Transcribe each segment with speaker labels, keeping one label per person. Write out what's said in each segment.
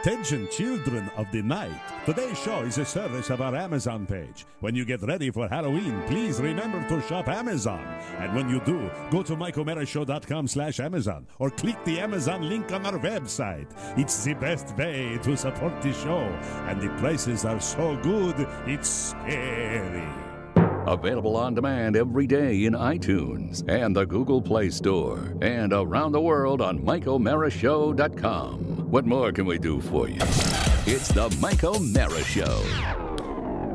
Speaker 1: Attention children of the night. Today's show is a service of our Amazon page. When you get ready for Halloween, please remember to shop Amazon. And when you do, go to MikeOMaraShow.com/Amazon or click the Amazon link on our website. It's the best way to support the show. And the prices are so good, it's scary.
Speaker 2: Available on demand every day in iTunes and the Google Play Store and around the world on MikeOMaraShow.com. What more can we do for you? It's the Mike O'Mara Show.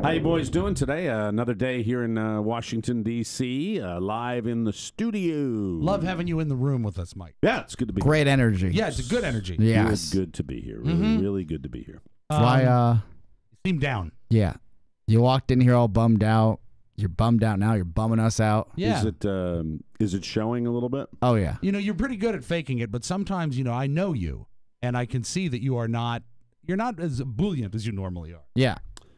Speaker 3: How you boys doing today? Another day here in Washington, D.C., live in the studio.
Speaker 4: Love having you in the room with us, Mike.
Speaker 3: Yeah, it's good to be
Speaker 5: Great energy.
Speaker 4: Yeah, it's a good energy.
Speaker 5: Yes.
Speaker 3: Good to be here. Really, really good to be here.
Speaker 5: Why,
Speaker 4: you seem down.
Speaker 5: yeah. You walked in here all bummed out. You're bummed out now. You're bumming us out.
Speaker 4: Yeah.
Speaker 3: Is it showing a little bit?
Speaker 5: Oh, yeah.
Speaker 4: You know, you're pretty good at faking it, but sometimes, you know, I know you, and I can see that you're not as ebullient as you normally are.
Speaker 5: Yeah.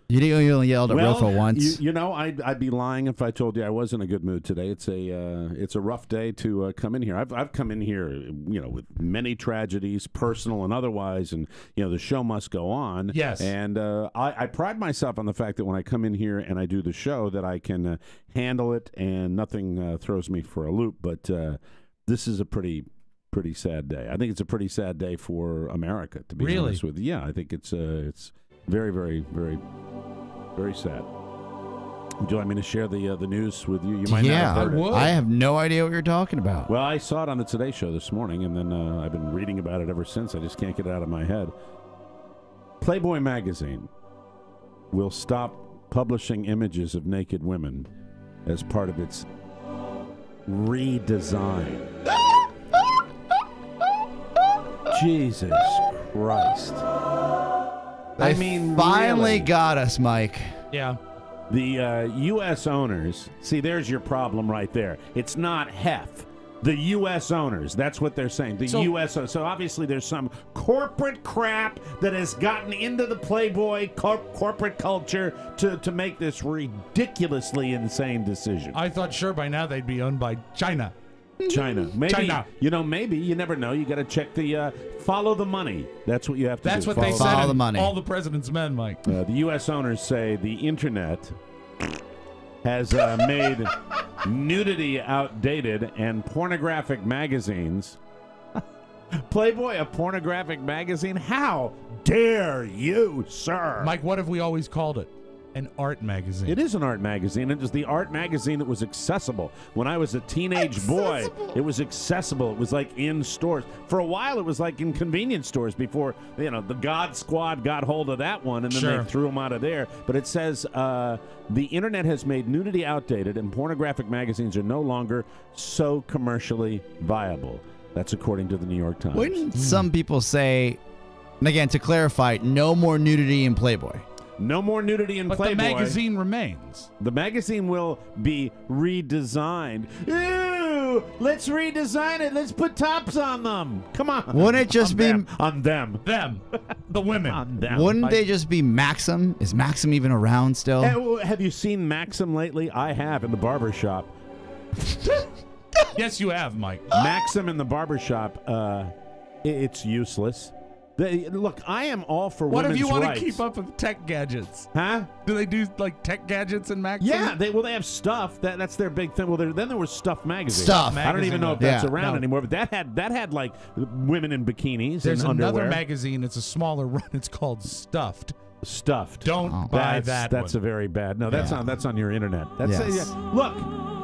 Speaker 5: You only yelled at Rofo once.
Speaker 3: You know, I'd be lying if I told you I was in a good mood today. It's a rough day to come in here. I've come in here, you know, with many tragedies, personal and otherwise, and you know the show must go on.
Speaker 4: Yes.
Speaker 3: And I pride myself on the fact that when I come in here and I do the show, that I can handle it and nothing throws me for a loop. But this is a pretty sad day. I think it's a pretty sad day for America. To be honest with you, yeah, I think it's very, very, very. Very sad. Would you like me to share the news with you? You might not have heard it.
Speaker 5: I have no idea what you're talking about.
Speaker 3: Well, I saw it on the Today Show this morning, and then I've been reading about it ever since. I just can't get it out of my head. Playboy magazine will stop publishing images of naked women as part of its redesign. Jesus Christ.
Speaker 5: They finally
Speaker 3: really
Speaker 5: got us, Mike.
Speaker 4: Yeah.
Speaker 3: The U.S. owners, see, there's your problem right there. It's not HEF. The U.S. owners, that's what they're saying. The U.S. owners. So obviously there's some corporate crap that has gotten into the Playboy corporate culture to make this ridiculously insane decision.
Speaker 4: I thought sure by now they'd be owned by China.
Speaker 3: Maybe.
Speaker 4: China.
Speaker 3: You know, maybe. You never know. You got to check the follow the money. That's what you have to do.
Speaker 4: That's what they said.
Speaker 5: Follow the money.
Speaker 4: All the president's men, Mike.
Speaker 3: The U.S. owners say the internet has made nudity outdated and pornographic magazines. Playboy, a pornographic magazine? How dare you, sir?
Speaker 4: Mike, what have we always called it? An art magazine.
Speaker 3: It is an art magazine. It is the art magazine that was accessible. When I was a teenage boy, it was accessible. It was like in stores. For a while, it was like in convenience stores before, you know, the God Squad got hold of that one, and then they threw them out of there. But it says the internet has made nudity outdated, and pornographic magazines are no longer so commercially viable. That's according to the New York Times.
Speaker 5: Wouldn't some people say, and again, to clarify, no more nudity in Playboy?
Speaker 3: No more nudity in Playboy.
Speaker 4: But the magazine remains.
Speaker 3: The magazine will be redesigned. Ew! Let's redesign it. Let's put tops on them. Come on.
Speaker 5: Wouldn't it just be
Speaker 3: on them?
Speaker 4: Them. The women.
Speaker 3: On them.
Speaker 5: Wouldn't they just be Maxim? Is Maxim even around still?
Speaker 3: Have you seen Maxim lately? I have, in the barber shop.
Speaker 4: Yes, you have, Mike.
Speaker 3: Maxim in the barber shop. It's useless. Look, I am all for
Speaker 4: what
Speaker 3: women's rights.
Speaker 4: What if you want to keep up with tech gadgets?
Speaker 3: Huh?
Speaker 4: Do they do like tech gadgets in Maxim?
Speaker 3: Yeah, they have stuff. That's their big thing. Well, then there was Stuff magazine.
Speaker 5: Stuff.
Speaker 3: I don't even know if that's around
Speaker 4: No.
Speaker 3: anymore. But that had like women in bikinis.
Speaker 4: There's
Speaker 3: and
Speaker 4: another
Speaker 3: underwear.
Speaker 4: magazine. It's a smaller run. It's called Stuffed.
Speaker 3: Stuffed.
Speaker 4: Don't buy that.
Speaker 3: That's a very bad. No, that's on your internet. That's
Speaker 5: Yes.
Speaker 3: Look,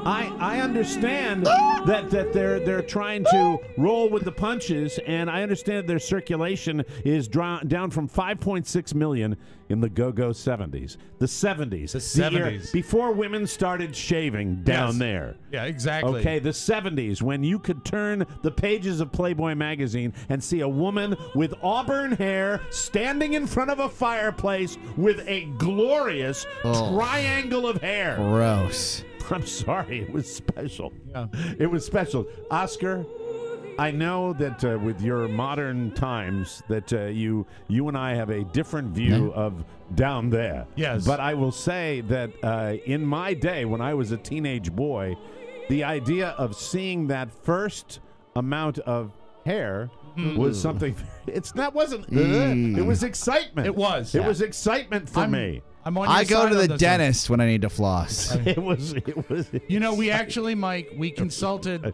Speaker 3: I understand that they're trying to roll with the punches, and I understand their circulation is down from 5.6 million in the go-go 70s. The 70s.
Speaker 4: The 70s.
Speaker 3: Before women started shaving down there.
Speaker 4: Yeah, exactly.
Speaker 3: Okay, the 70s, when you could turn the pages of Playboy magazine and see a woman with auburn hair standing in front of a fireplace with a glorious triangle of hair.
Speaker 5: Gross.
Speaker 3: I'm sorry, it was special.
Speaker 4: Yeah.
Speaker 3: It was special. Oscar, I know that with your modern times that you and I have a different view of down there.
Speaker 4: Yes.
Speaker 3: But I will say that in my day, when I was a teenage boy, the idea of seeing that first amount of hair was something. It was excitement.
Speaker 4: It was.
Speaker 3: It was excitement for me.
Speaker 4: I'm on your
Speaker 5: I go
Speaker 4: side
Speaker 5: to
Speaker 4: on
Speaker 5: the
Speaker 4: this
Speaker 5: dentist when I need to floss.
Speaker 3: It was.
Speaker 4: You know, we actually, Mike, we consulted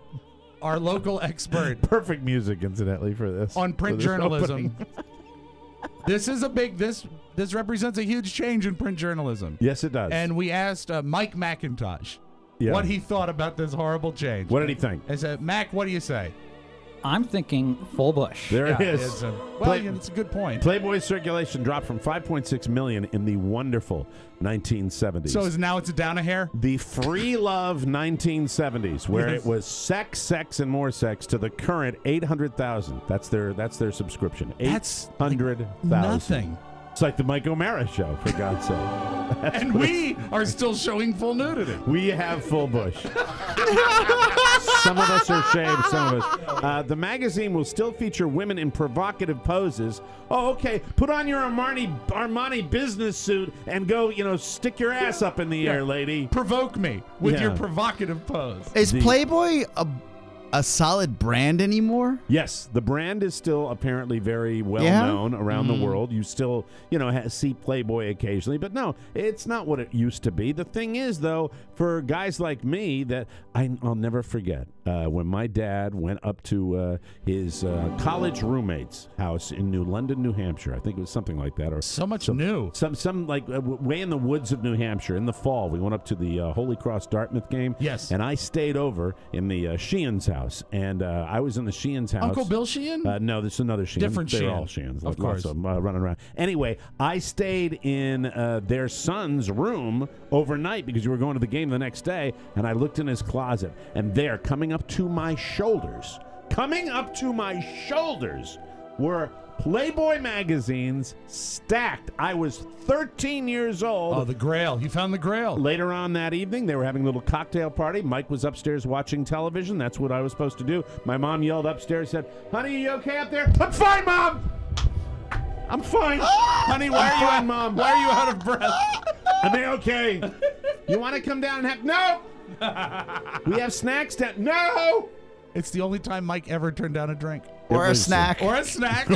Speaker 4: our local expert
Speaker 3: Perfect music, incidentally, for this.
Speaker 4: on print
Speaker 3: for this
Speaker 4: journalism.
Speaker 3: opening.
Speaker 4: This is a big. This represents a huge change in print journalism.
Speaker 3: Yes, it does.
Speaker 4: And we asked Mike McIntosh
Speaker 3: Yeah.
Speaker 4: what he thought about this horrible change.
Speaker 3: What did he think?
Speaker 4: I said, Mac, what do you say?
Speaker 6: I'm thinking full bush.
Speaker 3: There it
Speaker 4: Yeah,
Speaker 3: is.
Speaker 4: it's it's a good point.
Speaker 3: Playboy's circulation dropped from 5.6 million in the wonderful 1970s.
Speaker 4: So now it's down a hair?
Speaker 3: The free love 1970s, where
Speaker 4: Yes.
Speaker 3: it was sex, sex, and more sex, to the current 800,000. That's their subscription.
Speaker 4: That's
Speaker 3: 800,000.
Speaker 4: nothing.
Speaker 3: It's like the Mike O'Mara show, for God's sake.
Speaker 4: And we are still showing full nudity.
Speaker 3: We have full bush. Some of us are shaved, some of us. The magazine will still feature women in provocative poses. Oh, okay. Put on your Armani business suit and go, stick your ass up in the air, lady.
Speaker 4: Provoke me with
Speaker 3: Yeah.
Speaker 4: your provocative pose.
Speaker 5: Is Playboy a solid brand anymore?
Speaker 3: Yes, the brand is still apparently very well known around the world. You still, see Playboy occasionally, but no, it's not what it used to be. The thing is, though, for guys like me, that I'll never forget when my dad went up to his college roommate's house in New London, New Hampshire. I think it was something like that, or
Speaker 4: So much new.
Speaker 3: some like way in the woods of New Hampshire in the fall. We went up to the Holy Cross Dartmouth game.
Speaker 4: Yes.
Speaker 3: And I stayed over in the Sheehan's house, and I was in the Sheehan's house.
Speaker 4: Uncle Bill Sheehan?
Speaker 3: No, this is another Sheehan.
Speaker 4: Different
Speaker 3: They're
Speaker 4: Sheehan.
Speaker 3: all Sheehans.
Speaker 4: Of
Speaker 3: Lots
Speaker 4: course.
Speaker 3: of them, running around. Anyway, I stayed in their son's room overnight because you were going to the game the next day, and I looked in his closet, and there, coming up to my shoulders, were Playboy magazines stacked. I was 13 years old.
Speaker 4: Oh, the Grail. You found the Grail.
Speaker 3: Later on that evening, they were having a little cocktail party. Mike was upstairs watching television. That's what I was supposed to do. My mom yelled upstairs, said, "Honey, are you okay up there?" "I'm fine, Mom. I'm fine." "Honey, why are you
Speaker 4: fine, Mom. Why are you out of breath?"
Speaker 3: "Am I okay? You want to come down and have..." "No." "We have snacks down..." "No."
Speaker 4: It's the only time Mike ever turned down a drink.
Speaker 5: Or a snack?
Speaker 4: Or a snack.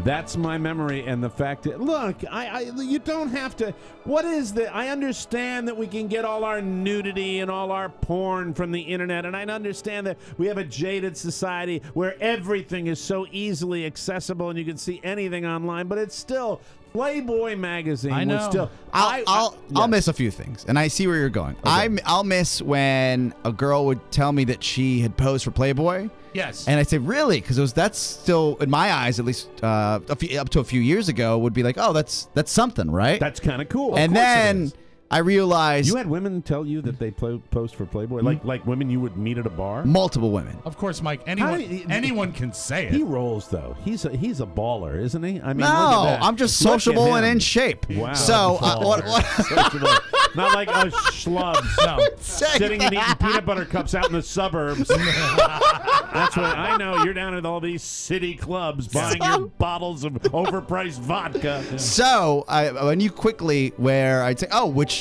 Speaker 3: That's my memory, and the fact that, look, you don't have to. What is the? I understand that we can get all our nudity and all our porn from the internet, and I understand that we have a jaded society where everything is so easily accessible and you can see anything online, but it's still Playboy magazine.
Speaker 4: I know.
Speaker 3: Was still,
Speaker 5: I'll miss a few things, and I see where you're going.
Speaker 3: Okay.
Speaker 5: I'll miss when a girl would tell me that she had posed for Playboy.
Speaker 4: Yes.
Speaker 5: And I'd say, really? Because that's still, in my eyes, at least up to a few years ago, would be like, oh, that's something, right?
Speaker 3: That's kind of cool.
Speaker 5: And
Speaker 3: Of course it
Speaker 5: then
Speaker 3: is.
Speaker 5: I realized
Speaker 3: You had women tell you that they post for Playboy, like women you would meet at a bar.
Speaker 5: multiple women.
Speaker 4: Of course, Mike. Anyone can say it.
Speaker 3: He rolls though. He's a baller, isn't he? I mean, look
Speaker 5: No,
Speaker 3: at that.
Speaker 5: I'm just
Speaker 3: Look at
Speaker 5: sociable and
Speaker 3: him.
Speaker 5: in shape.
Speaker 3: Wow.
Speaker 5: So what?
Speaker 3: Sociable. Not like us schlubs. No.
Speaker 5: Say
Speaker 3: Sitting and eating peanut butter cups out in the suburbs. That's what I know. You're down at all these city clubs buying your bottles of overpriced vodka.
Speaker 5: So I knew quickly where I'd say, oh, which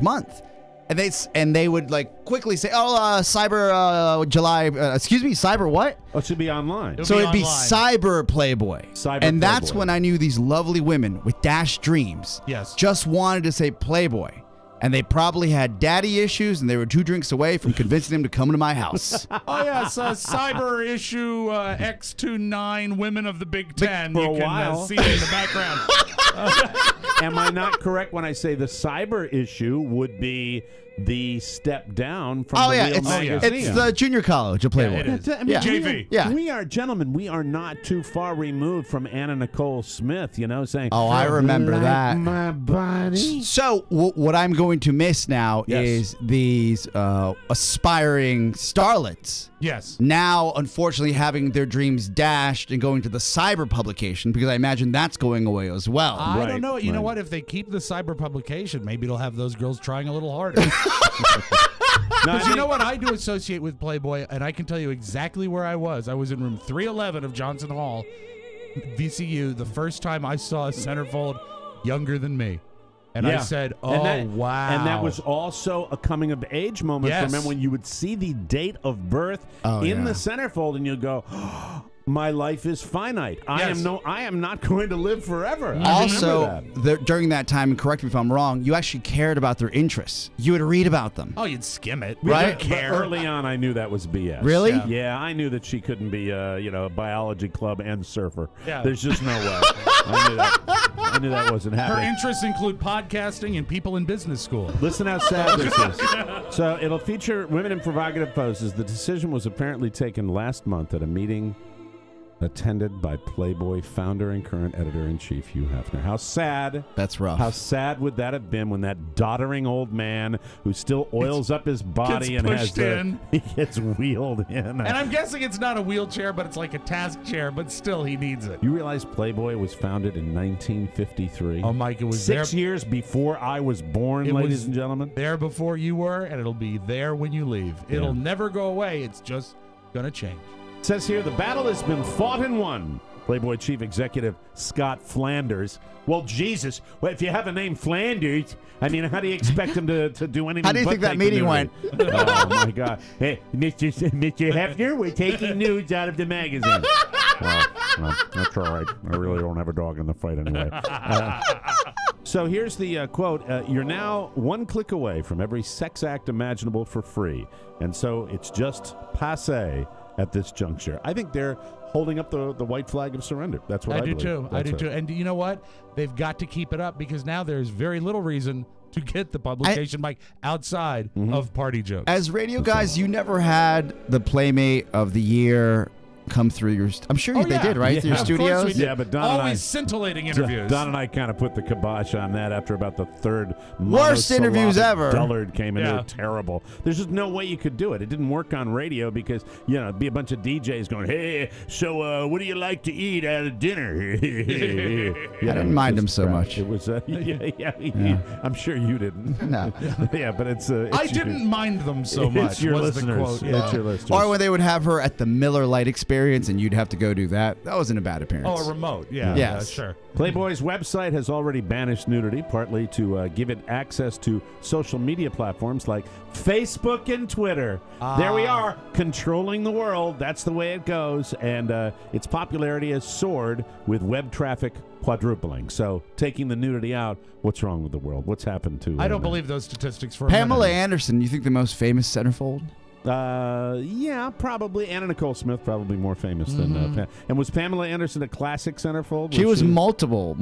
Speaker 5: month? And they would like quickly say, oh, Cyber July. Cyber what?
Speaker 3: Oh, it should be online.
Speaker 4: It'll
Speaker 5: So
Speaker 4: be
Speaker 5: it'd be
Speaker 4: online.
Speaker 5: Cyber Playboy.
Speaker 3: Cyber
Speaker 5: and that's
Speaker 3: Playboy.
Speaker 5: when I knew these lovely women with dashed dreams.
Speaker 4: Yes.
Speaker 5: Just wanted to say Playboy. And they probably had daddy issues, and they were 2 drinks away from convincing him to come to my house.
Speaker 4: Oh, yes. Cyber issue X29, Women of the Big Ten.
Speaker 3: For a
Speaker 4: You can
Speaker 3: while.
Speaker 4: see it in the background.
Speaker 3: Am I not correct when I say the cyber issue would be the step down from the real magazine?
Speaker 5: It's the junior college of Playboy.
Speaker 4: it is.
Speaker 3: I mean,
Speaker 5: Yeah.
Speaker 4: JV.
Speaker 5: Yeah.
Speaker 3: We are, gentlemen, we are not too far removed from Anna Nicole Smith, saying,
Speaker 5: Oh, I remember
Speaker 3: like
Speaker 5: that.
Speaker 3: my body.
Speaker 5: So what I'm going to miss now
Speaker 3: Yes.
Speaker 5: is these aspiring starlets.
Speaker 4: Yes.
Speaker 5: Now, unfortunately, having their dreams dashed and going to the cyber publication, because I imagine that's going away as well.
Speaker 4: I
Speaker 3: Right,
Speaker 4: don't know. You know
Speaker 3: right.
Speaker 4: what? If they keep the cyber publication, maybe it'll have those girls trying a little harder. Because you know what I do associate with Playboy, and I can tell you exactly where I was. I was in room 311 of Johnson Hall, VCU, the first time I saw a centerfold younger than me. And I said, "Oh, wow!"
Speaker 3: And that was also a coming of age moment for men when you would see the date of birth in the centerfold, and you'd go, "My life is finite. I am not going to live forever."
Speaker 5: Also, during that time, and correct me if I'm wrong, you actually cared about their interests. You would read about them.
Speaker 4: Oh, you'd skim it,
Speaker 5: right?
Speaker 3: But early on, I knew that was BS.
Speaker 5: Really?
Speaker 3: Yeah, I knew that she couldn't be, a biology club and surfer.
Speaker 4: Yeah.
Speaker 3: There's just no way. I knew that wasn't
Speaker 4: Her
Speaker 3: happening.
Speaker 4: interests include podcasting and people in business school.
Speaker 3: Listen how sad this is. So it'll feature women in provocative poses. The decision was apparently taken last month at a meeting attended by Playboy founder and current editor-in-chief Hugh Hefner. How sad.
Speaker 5: That's rough.
Speaker 3: How sad would that have been when that doddering old man who still oils up his body and he gets wheeled in.
Speaker 4: And I'm guessing it's not a wheelchair, but it's like a task chair, but still he needs it.
Speaker 3: You realize Playboy was founded in 1953?
Speaker 4: Oh, Mike, it was
Speaker 3: 6 years before I was born, ladies and gentlemen.
Speaker 4: There before you were, and it'll be there when you leave. It'll never go away. It's just going to change.
Speaker 3: It says here, the battle has been fought and won. Playboy chief executive Scott Flanders. Well, Jesus. Well, if you have a name Flanders, I mean, how do you expect him to do anything?
Speaker 5: How do you think that meeting went?
Speaker 3: Oh, my God. Hey, Mr. Hefner, we're taking nudes out of the magazine. Well, that's all right. I really don't have a dog in the fight anyway. So here's the quote. You're now one click away from every sex act imaginable for free. And so it's just passé at this juncture. I think they're holding up the white flag of surrender. That's what I
Speaker 4: do
Speaker 3: believe.
Speaker 4: too. I do too. And you know what? They've got to keep it up because now there's very little reason to get the publication, Mike, outside of party jokes.
Speaker 5: As radio guys, you never had the Playmate of the Year come through your... I'm sure they did, right? Through your studios?
Speaker 3: Yeah, but Don
Speaker 4: Always scintillating interviews.
Speaker 3: Don and I kind of put the kibosh on that after about the third
Speaker 5: worst interviews ever.
Speaker 3: Dullard came in. They were terrible. There's just no way you could do it. It didn't work on radio because, it'd be a bunch of DJs going, hey, so what do you like to eat at a dinner?
Speaker 5: I didn't mind him so much.
Speaker 3: It was, I'm sure you didn't.
Speaker 5: No.
Speaker 3: Yeah, but it's
Speaker 4: I didn't mind them so much.
Speaker 3: It's your listeners. It's your listeners.
Speaker 5: Or when they would have her at the Miller Lite Experience and you'd have to go do that. That wasn't a bad appearance.
Speaker 4: Oh, a remote. Yeah.
Speaker 5: Yes.
Speaker 4: Sure.
Speaker 3: Playboy's website has already banished nudity, partly to give it access to social media platforms like Facebook and Twitter. There we are, controlling the world. That's the way it goes. And its popularity has soared with web traffic quadrupling. So taking the nudity out, what's wrong with the world? What's happened to
Speaker 4: I don't believe those statistics for
Speaker 5: Pamela Anderson, you think the most famous centerfold?
Speaker 3: Yeah, probably. Anna Nicole Smith, probably more famous than and was Pamela Anderson a classic centerfold?
Speaker 5: She was multiple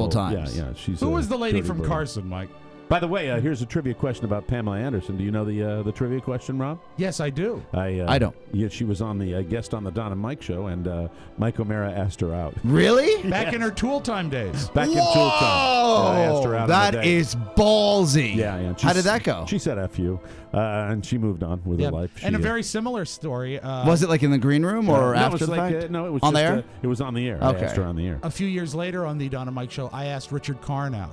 Speaker 5: times.
Speaker 3: Yeah.
Speaker 4: Who was the lady from Carson, Mike?
Speaker 3: By the way, here's a trivia question about Pamela Anderson. Do you know the trivia question, Rob?
Speaker 4: Yes, I do.
Speaker 5: I don't.
Speaker 3: Yeah, she was on the guest on the Don and Mike show, and Mike O'Mara asked her out.
Speaker 5: Really?
Speaker 4: Back in her Tool Time days.
Speaker 3: Back in Tool Time. I asked her out.
Speaker 5: That is ballsy.
Speaker 3: Yeah.
Speaker 5: How did that go?
Speaker 3: She said F you, and she moved on with her life.
Speaker 4: And a very similar story.
Speaker 5: Was it like in the green room or after the fact?
Speaker 3: No, it was
Speaker 5: on
Speaker 3: just,
Speaker 5: the air.
Speaker 3: It was on the air.
Speaker 5: Okay.
Speaker 3: I asked her on the air.
Speaker 4: A few years later on the Don and Mike show, I asked Richard Karn out.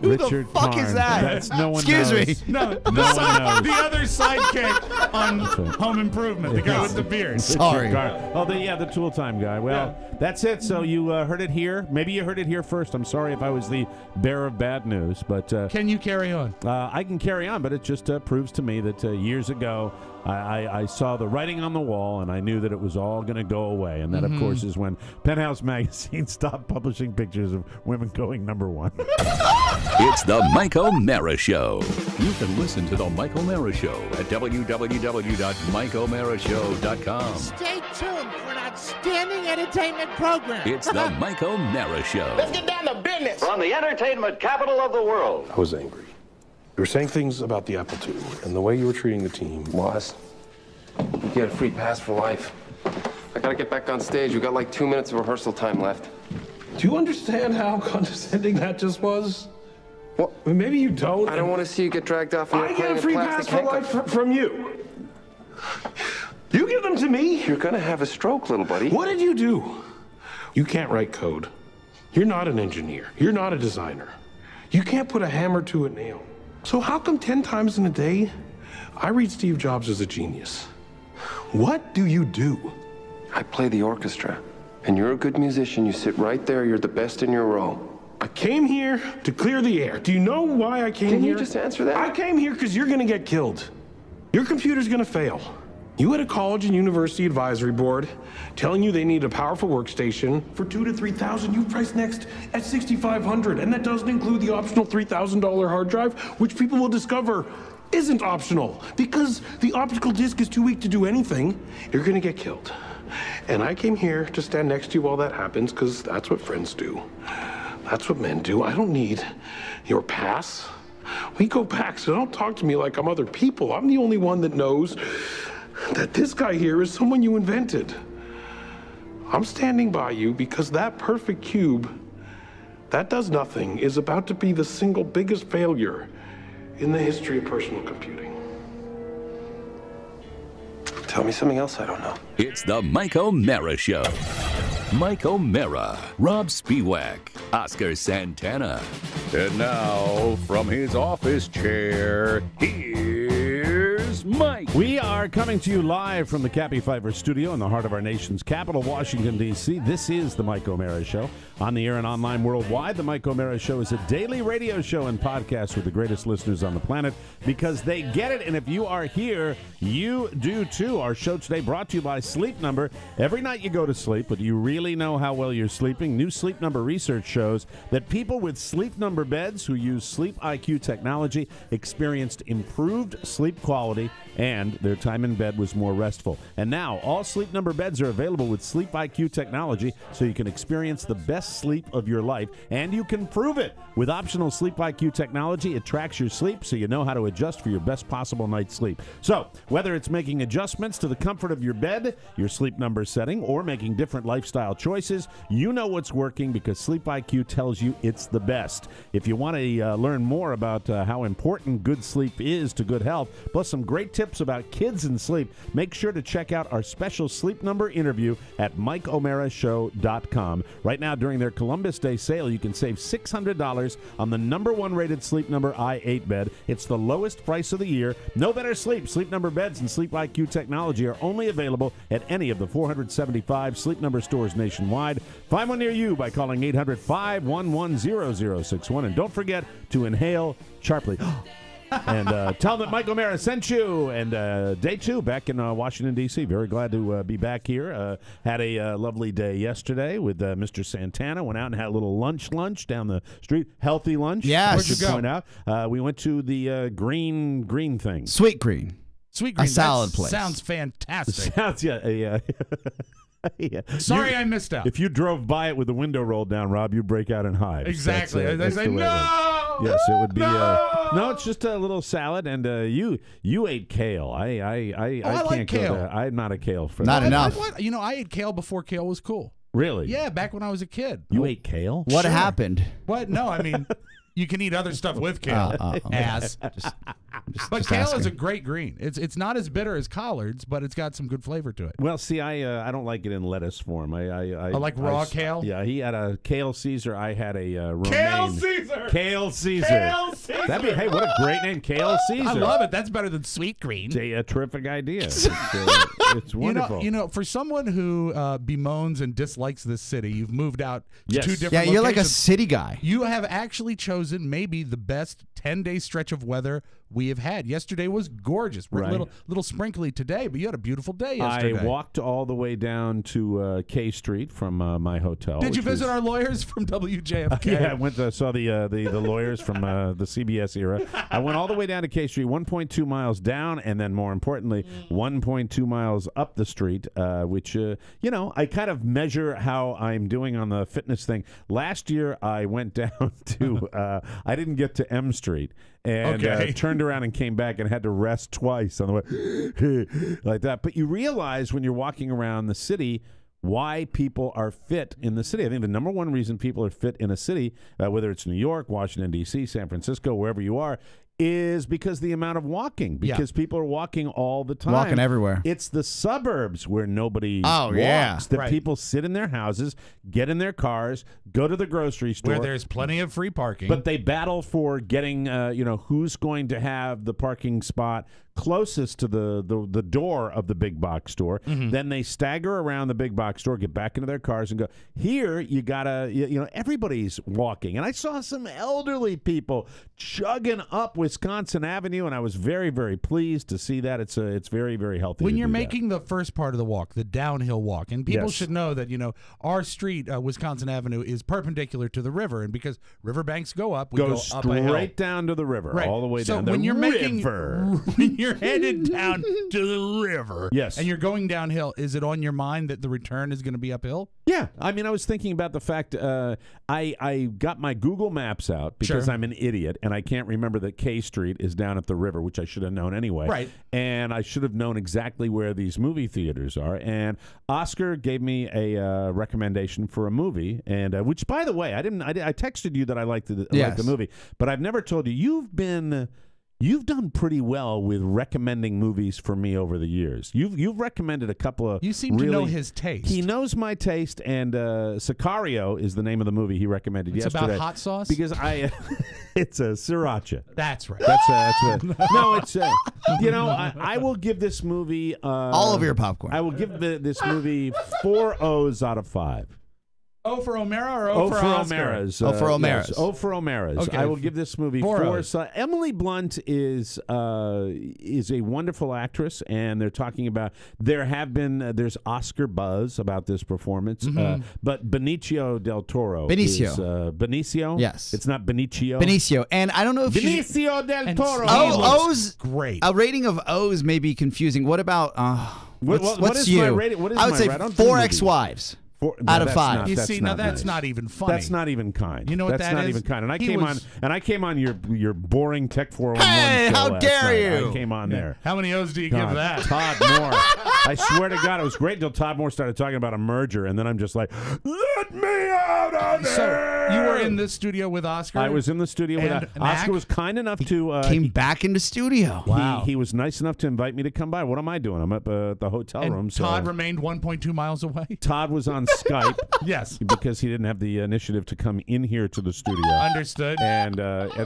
Speaker 5: Who the fuck is that?
Speaker 3: That's no one
Speaker 5: Excuse
Speaker 3: knows.
Speaker 5: me.
Speaker 4: No, the other sidekick on Home Improvement, the guy with the beard.
Speaker 5: Sorry.
Speaker 3: Oh, the Tool Time guy. Well, that's it. So you heard it here. Maybe you heard it here first. I'm sorry if I was the bearer of bad news, but
Speaker 4: can you carry on?
Speaker 3: I can carry on, but it just proves to me that years ago I saw the writing on the wall, and I knew that it was all going to go away. And that, of course, is when Penthouse Magazine stopped publishing pictures of women going #1.
Speaker 2: It's the Mike O'Mara Show. You can listen to the Mike O'Mara Show at www.mikeomarashow.com.
Speaker 7: Stay tuned for an outstanding entertainment program.
Speaker 2: It's the Mike O'Mara Show.
Speaker 7: Let's get down to business.
Speaker 8: From the entertainment capital of the world.
Speaker 9: I was angry. You were saying things about the Apple II, and the way you were treating the team
Speaker 10: Was. You get a free pass for life. I gotta get back on stage. We got like 2 minutes of rehearsal time left.
Speaker 9: Do you understand how condescending that just was?
Speaker 10: What?
Speaker 9: I mean, maybe you don't.
Speaker 10: I don't want to see you get dragged off.
Speaker 9: I get a free pass for life from you. You give them to me?
Speaker 10: You're gonna have a stroke, little buddy.
Speaker 9: What did you do? You can't write code. You're not an engineer. You're not a designer. You can't put a hammer to a nail. So how come 10 times in a day I read Steve Jobs as a genius? What do you do?
Speaker 10: I play the orchestra. And you're a good musician. You sit right there. You're the best in your row.
Speaker 9: I came here to clear the air. Do you know why I came here?
Speaker 10: Can you just answer that?
Speaker 9: I came here because you're going to get killed. Your computer's going to fail. You had a college and university advisory board telling you they need a powerful workstation for $2,000 to $3,000. You priced Next at $6,500, and that doesn't include the optional $3,000 hard drive, which people will discover isn't optional because the optical disc is too weak to do anything. You're going to get killed. And I came here to stand next to you while that happens because that's what friends do. That's what men do. I don't need your pass. We go back, so don't talk to me like I'm other people. I'm the only one that knows that this guy here is someone you invented. I'm standing by you because that perfect cube that does nothing is about to be the single biggest failure in the history of personal computing.
Speaker 10: Tell me something else I don't know.
Speaker 2: It's the Mike O'Mara Show. Mike O'Mara, Robb Spiewak, Oscar Santana. And now, from his office chair, here's Mike.
Speaker 3: We are coming to you live from the Cappy Pfeiffer studio in the heart of our nation's capital, Washington, D.C. This is the Mike O'Mara Show. On the air and online worldwide, the Mike O'Mara Show is a daily radio show and podcast with the greatest listeners on the planet because they get it. And if you are here, you do too. Our show today brought to you by Sleep Number. Every night you go to sleep, but do you really know how well you're sleeping? New Sleep Number research shows that people with Sleep Number beds who use Sleep IQ technology experienced improved sleep quality and their time in bed was more restful. And now all Sleep Number beds are available with Sleep IQ technology so you can experience the best sleep of your life, and you can prove it. With optional Sleep IQ technology, it tracks your sleep so you know how to adjust for your best possible night's sleep. So, whether it's making adjustments to the comfort of your bed, your Sleep Number setting, or making different lifestyle choices, you know what's working because Sleep IQ tells you it's the best. If you want to learn more about how important good sleep is to good health, plus some great tips about kids and sleep, make sure to check out our special Sleep Number interview at MikeO'MaraShow.com. Right now, during their Columbus Day sale, you can save $600 on the #1 rated Sleep Number i8 bed. It's the lowest price of the year. No better sleep. Sleep Number beds and Sleep IQ technology are only available at any of the 475 Sleep Number stores nationwide. Find one near you by calling 800-511-0061. And don't forget to inhale sharply. And tell them that Mike O'Mara sent you. And day 2 back in Washington, D.C. Very glad to be back here. Had a lovely day yesterday with Mr. Santana. Went out and had a little lunch down the street. Healthy lunch.
Speaker 5: Yes.
Speaker 3: I should point out. We went to the green thing.
Speaker 5: Sweet Green.
Speaker 4: Sweet Green.
Speaker 5: A salad place.
Speaker 4: Sounds fantastic.
Speaker 3: Sounds, yeah. Yeah.
Speaker 4: Sorry, I missed out.
Speaker 3: If you drove by it with the window rolled down, Rob, you'd break out in hives.
Speaker 4: Exactly. They say, no!
Speaker 3: Yes, it would be. No, it's just a little salad, and you ate kale. I
Speaker 4: like
Speaker 3: can't
Speaker 4: kale.
Speaker 3: go there. I'm not a kale fan.
Speaker 5: Not enough.
Speaker 4: I ate kale before kale was cool.
Speaker 3: Really?
Speaker 4: Yeah, back when I was a kid.
Speaker 3: You ate kale?
Speaker 5: What happened?
Speaker 4: What? No, I mean, you can eat other stuff with kale. But kale is a great green. It's not as bitter as collards, but it's got some good flavor to it.
Speaker 3: Well, see, I don't like it in lettuce form. I
Speaker 4: like raw kale?
Speaker 3: Yeah, he had a kale Caesar. I had a romaine.
Speaker 4: Kale Caesar!
Speaker 3: Kale Caesar.
Speaker 4: Kale Caesar!
Speaker 3: Hey, what a great name, Kale Caesar.
Speaker 4: I love it. That's better than Sweet Green.
Speaker 3: It's a terrific idea. It's wonderful.
Speaker 4: You know, for someone who bemoans and dislikes this city, you've moved out to
Speaker 3: Yes.
Speaker 4: 2 different
Speaker 5: Yeah, you're like a
Speaker 4: locations.
Speaker 5: city guy.
Speaker 4: You have actually chosen maybe the best 10-day stretch of weather we have had. Yesterday was gorgeous. We're
Speaker 3: Right.
Speaker 4: a little sprinkly today, but you had a beautiful day yesterday.
Speaker 3: I walked all the way down to K Street from my hotel.
Speaker 4: Did you
Speaker 3: which
Speaker 4: visit
Speaker 3: was-
Speaker 4: our lawyers from WJFK?
Speaker 3: Yeah, I went to saw the lawyers from the CBS era. I went all the way down to K Street, 1.2 miles down, and then more importantly, 1.2 miles up the street, which I kind of measure how I'm doing on the fitness thing. Last year, I went down to I didn't get to M Street. And turned around and came back and had to rest twice on the way like that. But you realize when you're walking around the city why people are fit in the city. I think the #1 reason people are fit in a city, whether it's New York, Washington, D.C., San Francisco, wherever you are, is because the amount of walking. Because people are walking all the time.
Speaker 5: Walking everywhere.
Speaker 3: It's the suburbs where nobody walks.
Speaker 5: Yeah.
Speaker 3: That
Speaker 4: Right.
Speaker 3: people sit in their houses, get in their cars, go to the grocery store.
Speaker 4: Where there's plenty of free parking.
Speaker 3: But they battle for getting, who's going to have the parking spot closest to the door of the big box store. Then they stagger around the big box store, get back into their cars, and go. Here, you gotta, everybody's walking, and I saw some elderly people chugging up Wisconsin Avenue, and I was very, very pleased to see that. It's very, very healthy.
Speaker 4: When you're making the first part of the walk, the downhill walk, and people should know that our street, Wisconsin Avenue, is perpendicular to the river, and because riverbanks go up, we go up a hill.
Speaker 3: Straight down to the river, all the way down.
Speaker 4: So when you're
Speaker 3: river.
Speaker 4: when you're headed down to the river,
Speaker 3: yes,
Speaker 4: and you're going downhill, is it on your mind that the return is going to be uphill?
Speaker 3: Yeah, I mean, I was thinking about the fact I got my Google Maps out because I'm an idiot and I can't remember that K Street is down at the river, which I should have known anyway.
Speaker 4: Right.
Speaker 3: And I should have known exactly where these movie theaters are. And Oscar gave me a recommendation for a movie, and which, by the way, I texted you that I liked the movie, but I've never told you. You've done pretty well with recommending movies for me over the years. You've recommended a couple of.
Speaker 4: You seem to know his taste.
Speaker 3: He knows my taste, and Sicario is the name of the movie he recommended yesterday.
Speaker 4: It's about hot sauce?
Speaker 3: Because it's a Siracha.
Speaker 4: That's right.
Speaker 3: That's what. No, it's I will give this movie
Speaker 5: all of your popcorn.
Speaker 3: I will give this movie 4 O's out of 5.
Speaker 4: O for O'Mara or O for Oscar?
Speaker 3: O'Mara's.
Speaker 5: O for O'Mara's.
Speaker 3: Yes, O for O'Mara's.
Speaker 4: Okay.
Speaker 3: I will give this movie 4. So Emily Blunt is a wonderful actress, and they're talking about there's Oscar buzz about this performance, but Benicio del Toro. Benicio?
Speaker 5: Yes.
Speaker 3: It's not Benicio.
Speaker 5: Benicio. And I don't know if
Speaker 3: Benicio del Toro.
Speaker 5: O's
Speaker 4: great.
Speaker 5: A rating of O's may be confusing. What about
Speaker 3: what is
Speaker 5: you?
Speaker 3: my rating? What is
Speaker 5: I would
Speaker 3: my
Speaker 5: say
Speaker 3: rating?
Speaker 5: 4 ex-wives. Out of 5.
Speaker 4: You see, now that's
Speaker 3: nice.
Speaker 4: not even funny.
Speaker 3: That's not even kind.
Speaker 4: You know what
Speaker 3: that's
Speaker 4: that
Speaker 3: not
Speaker 4: is?
Speaker 3: even kind. And I came on your boring Tech 411
Speaker 5: Hey,
Speaker 3: show
Speaker 5: how
Speaker 3: last
Speaker 5: dare
Speaker 3: night.
Speaker 5: you?
Speaker 3: I came on there.
Speaker 4: How many O's do you
Speaker 3: God,
Speaker 4: give that?
Speaker 3: Todd Moore. I swear to God, it was great until Todd Moore started talking about a merger, and then I'm just like, let me out of there.
Speaker 4: So you were in this studio with Oscar?
Speaker 3: I was in the studio with Oscar. Was kind enough to
Speaker 5: came back into studio.
Speaker 3: Wow. He was nice enough to invite me to come by. What am I doing? I'm up at the hotel room.
Speaker 4: Todd remained 1.2 miles away?
Speaker 3: Todd was on Skype.
Speaker 4: Yes.
Speaker 3: Because he didn't have the initiative to come in here to the studio.
Speaker 4: Understood.
Speaker 3: And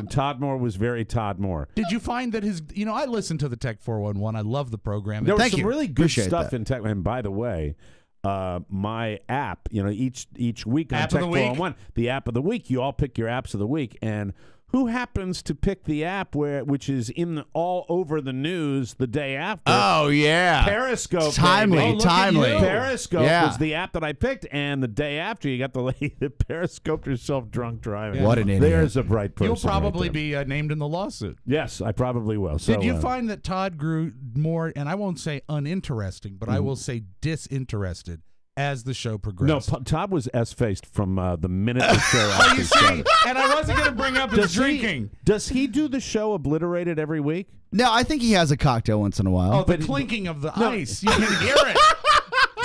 Speaker 3: Todd Moore was very Todd Moore.
Speaker 4: Did you find that I listened to the Tech 411. I love the program.
Speaker 3: There was some really good stuff in Tech. And by the way, my app, each week on Tech 411, the app of the week, you all pick your apps of the week. And who happens to pick the app which is all over the news the day after?
Speaker 5: Oh, yeah.
Speaker 3: Periscope.
Speaker 5: Timely.
Speaker 3: Periscope was the app that I picked, and the day after you got the lady that periscoped herself drunk driving.
Speaker 5: What an idiot.
Speaker 3: There's a bright person.
Speaker 4: You'll probably be named in the lawsuit.
Speaker 3: Yes, I probably will.
Speaker 4: Did you find that Todd grew more, and I won't say uninteresting, but I will say disinterested as the show progressed?
Speaker 3: No, Todd was S-faced from the minute the show actually started.
Speaker 4: And I wasn't going to bring up his drinking.
Speaker 3: Does he do the show obliterated every week?
Speaker 5: No, I think he has a cocktail once in a while.
Speaker 4: Oh, the clinking of the ice. You can hear it.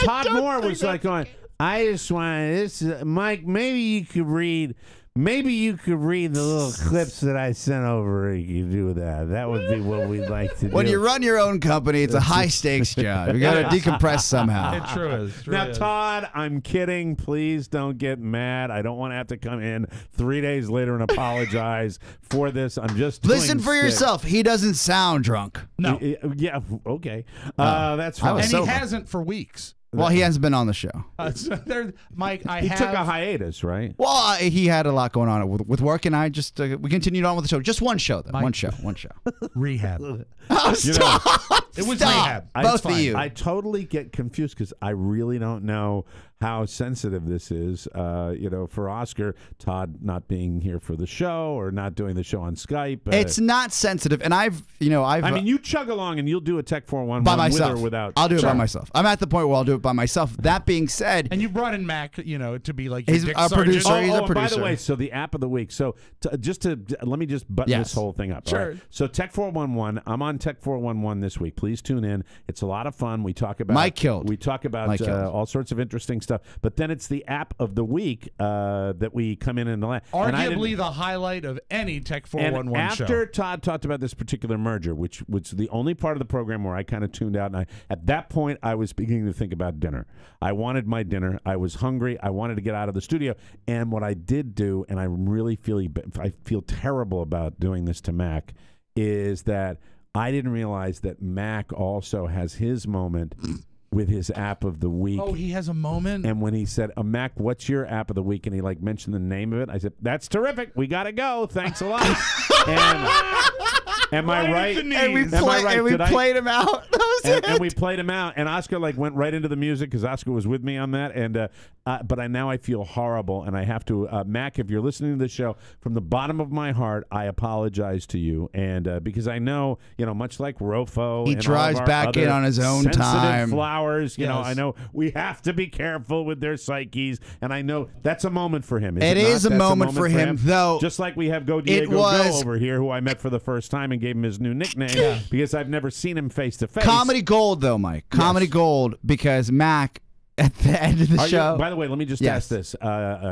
Speaker 3: Todd Moore was like going, I just want this, Mike, maybe you could read the little clips that I sent over. You could do that. That would be what we'd like to do.
Speaker 5: When you run your own company, it's a high-stakes job. You got to decompress somehow.
Speaker 4: It true is.
Speaker 3: Now, Todd, I'm kidding. Please don't get mad. I don't want to have to come in 3 days later and apologize for this. I'm just
Speaker 5: listen for yourself. He doesn't sound drunk.
Speaker 4: No.
Speaker 3: Yeah. Okay. That's fine.
Speaker 4: And he hasn't for weeks.
Speaker 5: Well, he hasn't been on the show.
Speaker 4: Mike,
Speaker 3: he took a hiatus, right?
Speaker 5: Well, he had a lot going on with work, and I just we continued on with the show. Just one show, though.
Speaker 4: Mike,
Speaker 5: one show.
Speaker 4: Rehab.
Speaker 5: Oh, stop!
Speaker 4: It was
Speaker 5: stop.
Speaker 4: rehab.
Speaker 5: Both of you.
Speaker 3: I totally get confused because I really don't know how sensitive this is. For Oscar, Todd not being here for the show or not doing the show on Skype.
Speaker 5: It's not sensitive, and I've.
Speaker 3: I mean, you chug along and you'll do a Tech 411
Speaker 5: by myself.
Speaker 3: With or without.
Speaker 5: I'll do it by myself. I'm at the point where I'll do it by myself. That being said,
Speaker 4: and you brought in Mac, to be like
Speaker 5: he's a producer. He's a producer.
Speaker 3: By the way, so the app of the week. So let me just button this whole thing up.
Speaker 4: Sure.
Speaker 3: Right? So Tech 411. I'm on Tech 411 this week. Please tune in. It's a lot of fun. We talk about
Speaker 5: Mike killed.
Speaker 3: We talk about all sorts of interesting stuff. But then it's the app of the week that we come in the last.
Speaker 4: Arguably the highlight of any Tech 411 show.
Speaker 3: After Todd talked about this particular merger, which was the only part of the program where I kind of tuned out, and at that point I was beginning to think about dinner. I wanted my dinner. I was hungry. I wanted to get out of the studio. And what I did do, and I feel terrible about doing this to Mac, is that I didn't realize that Mac also has his moment with his app of the week.
Speaker 4: Oh, he has a moment?
Speaker 3: And when he said, Mac, what's your app of the week? And he like mentioned the name of it. I said, that's terrific. We got to go. Thanks a lot. And am I right?
Speaker 5: And we played him out. That was it.
Speaker 3: And we played him out. And Oscar like went right into the music because Oscar was with me on that. And but now I feel horrible. And I have to, Mac, if you're listening to the show, from the bottom of my heart, I apologize to you. And because I know, much like Rofo,
Speaker 5: he
Speaker 3: and
Speaker 5: drives
Speaker 3: all of our
Speaker 5: back
Speaker 3: other
Speaker 5: in on his own
Speaker 3: sensitive
Speaker 5: time.
Speaker 3: Flowers, you know, I know we have to be careful with their psyches, and I know that's a moment for him.
Speaker 5: It is a moment for him, though.
Speaker 3: Just like we have Go Diego Go over here, who I met for the first time and gave him his new nickname because I've never seen him face to face.
Speaker 5: Comedy gold, though, Mike. Comedy gold, because Mac, at the end of the show.
Speaker 3: By the way, let me just ask this.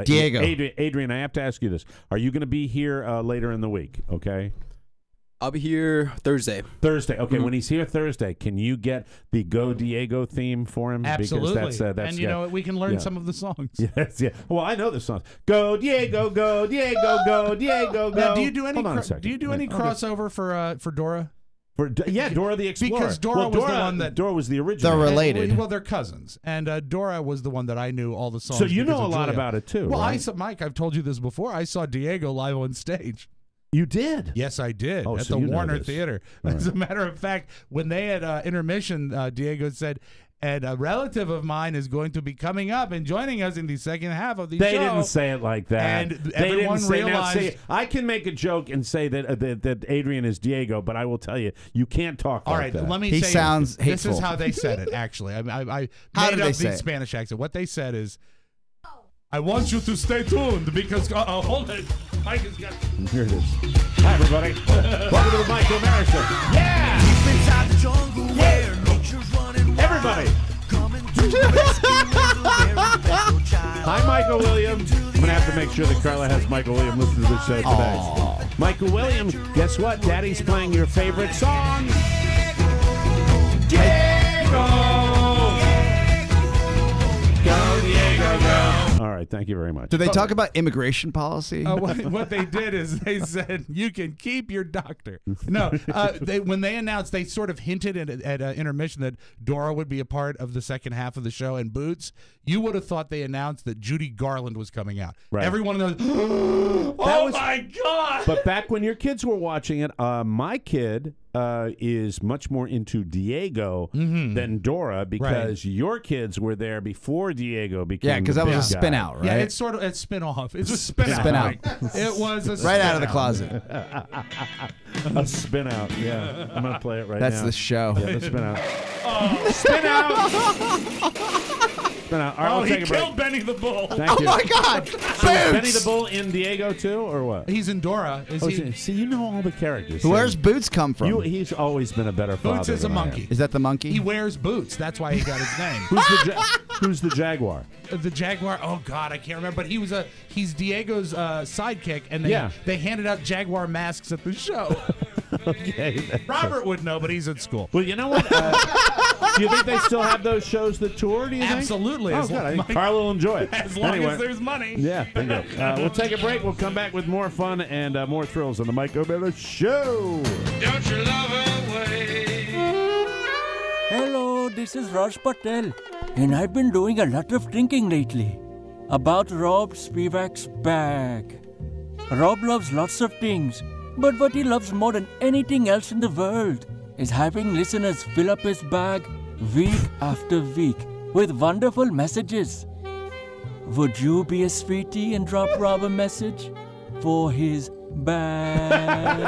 Speaker 5: Diego.
Speaker 3: Adrian, I have to ask you this. Are you going to be here later in the week, okay?
Speaker 11: I'll be here Thursday.
Speaker 3: Thursday. Okay, when he's here Thursday, can you get the Go Diego theme for him?
Speaker 4: Absolutely.
Speaker 3: Because that's
Speaker 4: and you know what? We can learn some of the songs.
Speaker 3: Yes, yeah. Well, I know the songs. Go Diego, go Diego, go Diego, go.
Speaker 4: Now, do you do any?
Speaker 3: Hold on a second.
Speaker 4: Do you do any crossover for Dora?
Speaker 3: Dora the Explorer.
Speaker 4: Because Dora was the one that
Speaker 3: Dora was the original.
Speaker 5: They're related.
Speaker 4: Well, they're cousins, and Dora was the one that I knew all the songs.
Speaker 3: So you know a
Speaker 4: of
Speaker 3: lot
Speaker 4: Julia.
Speaker 3: about it too.
Speaker 4: Well,
Speaker 3: right?
Speaker 4: I saw Mike. I've told you this before. I saw Diego live on stage.
Speaker 3: You did?
Speaker 4: Yes, I did.
Speaker 3: Oh,
Speaker 4: at
Speaker 3: so
Speaker 4: the
Speaker 3: you know
Speaker 4: Warner
Speaker 3: this.
Speaker 4: Theater.
Speaker 3: All
Speaker 4: As a matter of fact, when they had intermission, Diego said, and a relative of mine is going to be coming up and joining us in the second half of the show.
Speaker 3: They didn't say it like that.
Speaker 4: And
Speaker 3: they
Speaker 4: everyone
Speaker 3: didn't say,
Speaker 4: realized.
Speaker 3: I can make a joke and say that Adrian is Diego, but I will tell you, you can't talk
Speaker 4: All
Speaker 3: like
Speaker 4: right,
Speaker 3: that.
Speaker 4: let me
Speaker 5: He
Speaker 4: say
Speaker 5: sounds
Speaker 4: this
Speaker 5: hateful.
Speaker 4: is how they said it, actually. I
Speaker 5: How
Speaker 4: made
Speaker 5: did
Speaker 4: up
Speaker 5: they
Speaker 4: the
Speaker 5: say it?
Speaker 4: Spanish accent. What they said is, I want you to stay tuned because, hold it. Mike has got.
Speaker 3: Here it is. Hi, everybody. Welcome to the Mike O'Mara Show. Yeah! Everybody! Hi, Michael Williams. I'm going to have to make sure that Carla has Michael Williams listen to the show today. Michael Williams, guess what? Daddy's playing your favorite song. Diego! Go, Diego, go. All right, thank you very much.
Speaker 5: Do they talk about immigration policy?
Speaker 4: What they did is they said, you can keep your doctor. No, when they announced, they sort of hinted at intermission that Dora would be a part of the second half of the show, and Boots, you would have thought they announced that Judy Garland was coming out.
Speaker 3: Right.
Speaker 4: Everyone knows, oh my God!
Speaker 3: But back when your kids were watching it, my kid is much more into Diego than Dora because your kids were there before Diego became.
Speaker 5: Yeah, because that was a
Speaker 3: spin
Speaker 5: spin out, right?
Speaker 4: Yeah, it's sort of it's spin off. It's a spin out.
Speaker 5: Spin out.
Speaker 4: It was a spin
Speaker 5: right out of the closet.
Speaker 3: A spin out. Yeah, I'm gonna play it right now.
Speaker 5: That's the show.
Speaker 3: Yeah, the spin out. Spin out. Spin out. All right, we'll
Speaker 4: he
Speaker 3: take a break.
Speaker 4: killed Benny the Bull.
Speaker 3: Thank you.
Speaker 5: Oh my God!
Speaker 3: So is Benny the Bull in Diego too, or what?
Speaker 4: He's in Dora. Is he?
Speaker 3: See, you know all the characters.
Speaker 5: Where's Boots come from?
Speaker 3: He's always been a better father.
Speaker 4: Boots is a
Speaker 3: than I am.
Speaker 4: monkey.
Speaker 5: Is that the monkey?
Speaker 4: He wears boots. That's why he got his name.
Speaker 3: Who's the Jaguar?
Speaker 4: The Jaguar. Oh God, I can't remember. But he's Diego's sidekick, and they handed out Jaguar masks at the show.
Speaker 3: Okay.
Speaker 4: Robert would know, but he's at school.
Speaker 3: Well, you know what? Do you think they still have those shows that tour? Do you think?
Speaker 4: Absolutely.
Speaker 3: Oh, good. I think Carla will enjoy it.
Speaker 4: As long as there's money.
Speaker 3: Yeah, bingo. We'll take a break. We'll come back with more fun and more thrills on the Mike O'Mara Show.
Speaker 12: Don't you love her way?
Speaker 13: Hello, this is Raj Patel, and I've been doing a lot of thinking lately about Robb Spivak's bag. Robb loves lots of things, but what he loves more than anything else in the world is having listeners fill up his bag week after week with wonderful messages. Would you be a sweetie and drop Robb a message for his bag?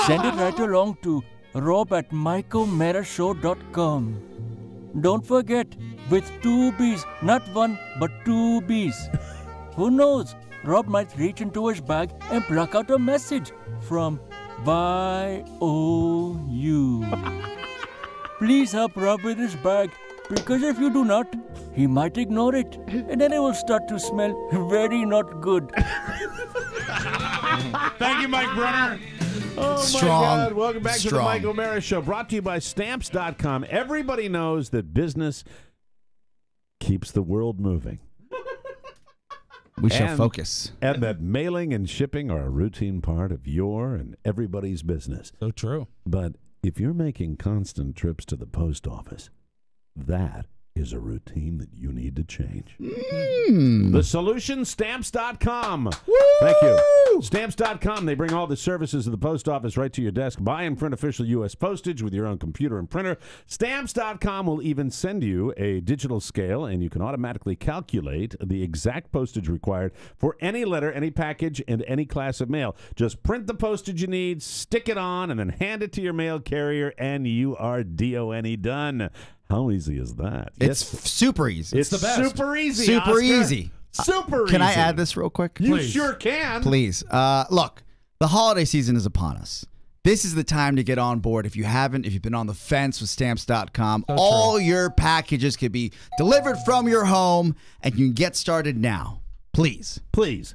Speaker 13: Send it right along to rob@mikeomerashow.com. Don't forget, with 2 B's, not 1, but 2 B's. Who knows? Robb might reach into his bag and pluck out a message from Y-O-U. Please help Robb with his bag, because if you do not, he might ignore it, and then it will start to smell very not good.
Speaker 4: Thank you, Mike Brunner.
Speaker 3: Oh,
Speaker 5: Strong.
Speaker 3: my God. Welcome back to the
Speaker 5: Strong.
Speaker 3: Mike O'Mara Show, brought to you by Stamps.com. Everybody knows that business keeps the world moving.
Speaker 5: We shall focus.
Speaker 1: And that mailing and shipping are a routine part of your and everybody's business.
Speaker 4: So true.
Speaker 1: But if you're making constant trips to the post office, that is a routine that you need to change. The solution, Stamps.com.
Speaker 5: Woo!
Speaker 1: Thank you. Stamps.com, they bring all the services of the post office right to your desk. Buy and print official U.S. postage with your own computer and printer. Stamps.com will even send you a digital scale, and you can automatically calculate the exact postage required for any letter, any package, and any class of mail. Just print the postage you need, stick it on, and then hand it to your mail carrier, and you are DONE done. How easy is that?
Speaker 5: It's super easy.
Speaker 1: It's the best. Super easy.
Speaker 5: Super
Speaker 1: Oscar.
Speaker 5: easy.
Speaker 1: Super easy.
Speaker 5: Can I add this real quick?
Speaker 1: You sure can.
Speaker 5: Please. Look, the holiday season is upon us. This is the time to get on board. If you've been on the fence with Stamps.com, all your packages can be delivered from your home, and you can get started now. Please.
Speaker 1: Please.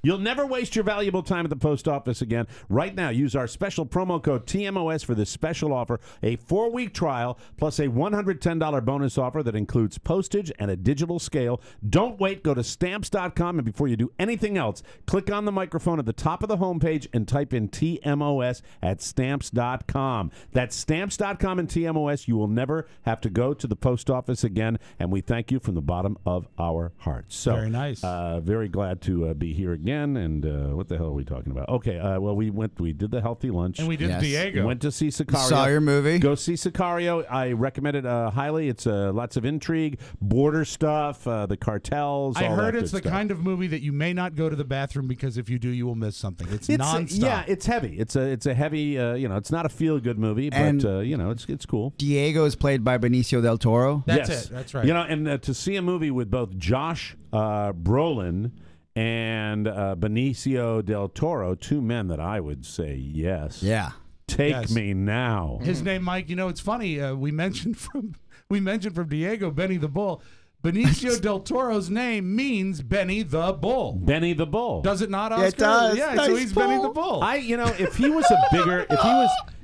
Speaker 1: You'll never waste your valuable time at the post office again. Right now, use our special promo code TMOS for this special offer, a 4-week trial plus a $110 bonus offer that includes postage and a digital scale. Don't wait. Go to Stamps.com, and before you do anything else, click on the microphone at the top of the homepage and type in TMOS at Stamps.com. That's Stamps.com and TMOS. You will never have to go to the post office again, and we thank you from the bottom of our hearts. So,
Speaker 4: very nice.
Speaker 1: Very glad to be here again. And what the hell are we talking about? Okay, well, we did the healthy lunch.
Speaker 4: And we did Diego.
Speaker 1: Went to see Sicario.
Speaker 5: Saw your movie.
Speaker 1: Go see Sicario. I recommend it highly. It's lots of intrigue, border stuff, the cartels.
Speaker 4: I
Speaker 1: all
Speaker 4: heard
Speaker 1: that
Speaker 4: it's
Speaker 1: good
Speaker 4: the
Speaker 1: stuff.
Speaker 4: kind of movie that you may not go to the bathroom because if you do, you will miss something. It's nonstop.
Speaker 1: Yeah, it's heavy. It's a heavy. It's not a feel good movie, but
Speaker 5: And
Speaker 1: it's cool.
Speaker 5: Diego is played by Benicio del Toro.
Speaker 4: That's
Speaker 1: Yes.
Speaker 4: it. That's right.
Speaker 1: And to see a movie with both Josh Brolin and Benicio del Toro, two men that I would say yes.
Speaker 5: Yeah.
Speaker 1: Take me now.
Speaker 4: His name, Mike. It's funny. We mentioned from Diego, Benny the Bull. Benicio del Toro's name means Benny the Bull.
Speaker 1: Benny the Bull.
Speaker 4: Does it not, Oscar?
Speaker 5: Yeah, it does.
Speaker 4: Yeah,
Speaker 5: Nice
Speaker 4: so he's
Speaker 5: bull.
Speaker 4: Benny the Bull.
Speaker 1: If he was a bigger,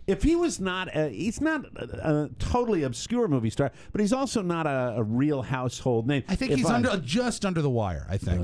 Speaker 1: if he was not, he's not a totally obscure movie star, but he's also not a real household name.
Speaker 4: I think he's just under the wire, I think.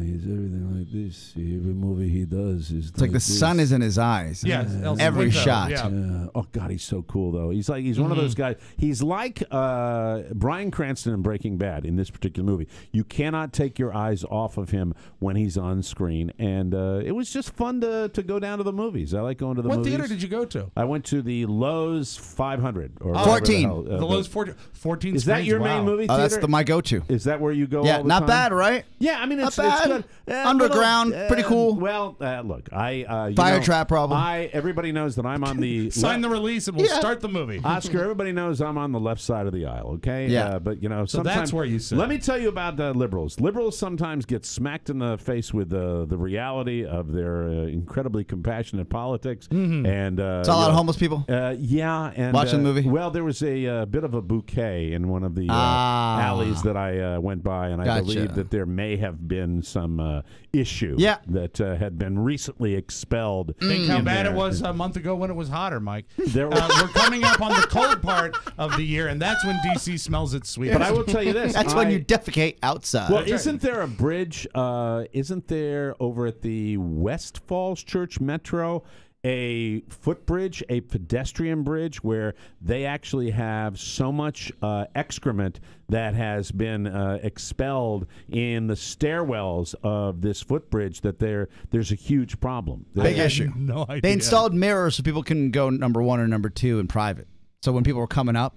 Speaker 1: He's everything like this. Every movie he does is
Speaker 5: It's like the sun is in his eyes.
Speaker 4: Yes,
Speaker 5: every
Speaker 4: Winko,
Speaker 5: shot.
Speaker 4: yeah.
Speaker 1: Oh God, he's so cool though. He's one of those guys. He's like Bryan Cranston in Breaking Bad in this particular movie. You cannot take your eyes off of him when he's on screen, and it was just fun to go down to the movies. I like going to the movies.
Speaker 4: What theater did you go to?
Speaker 1: I went to the Lowe's 500 or
Speaker 5: 14.
Speaker 4: The Lowe's 14.
Speaker 1: Is that
Speaker 4: screens,
Speaker 1: your
Speaker 4: wow.
Speaker 1: main movie theater?
Speaker 5: That's my go-to.
Speaker 1: Is that where you go?
Speaker 5: Yeah,
Speaker 1: all the
Speaker 5: not
Speaker 1: time?
Speaker 5: bad, right?
Speaker 1: Yeah, I mean it's
Speaker 5: bad.
Speaker 1: good.
Speaker 5: Underground, pretty cool.
Speaker 1: Well, look,
Speaker 5: Fire trap problem.
Speaker 1: Everybody knows that I'm on the
Speaker 4: Sign the release and we'll start the movie.
Speaker 1: Oscar, everybody knows I'm on the left side of the aisle. Okay,
Speaker 5: Yeah.
Speaker 1: but
Speaker 4: so
Speaker 1: sometimes
Speaker 4: that's where you sit.
Speaker 1: Let me tell you about liberals. Liberals sometimes get smacked in the face with the reality of their incredibly compassionate politics, and
Speaker 5: It's all a lot of homeless people.
Speaker 1: Yeah, and
Speaker 5: watching the movie.
Speaker 1: Well, there was a bit of a bouquet in one of the alleys that I went by, and I believe that there may have been some issue that had been recently expelled.
Speaker 4: Think how bad it was a month ago when it was hotter, Mike. We're coming up on the cold part of the year, and that's when D.C. smells its sweet.
Speaker 1: But I will tell you this.
Speaker 5: That's when you defecate outside.
Speaker 1: Well, isn't there a bridge, isn't there over at the West Falls Church Metro a footbridge, a pedestrian bridge, where they actually have so much excrement that has been expelled in the stairwells of this footbridge that there's a huge problem.
Speaker 5: Big issue.
Speaker 4: No idea.
Speaker 5: They installed mirrors so people can go number 1 or number 2 in private. So when people were coming up,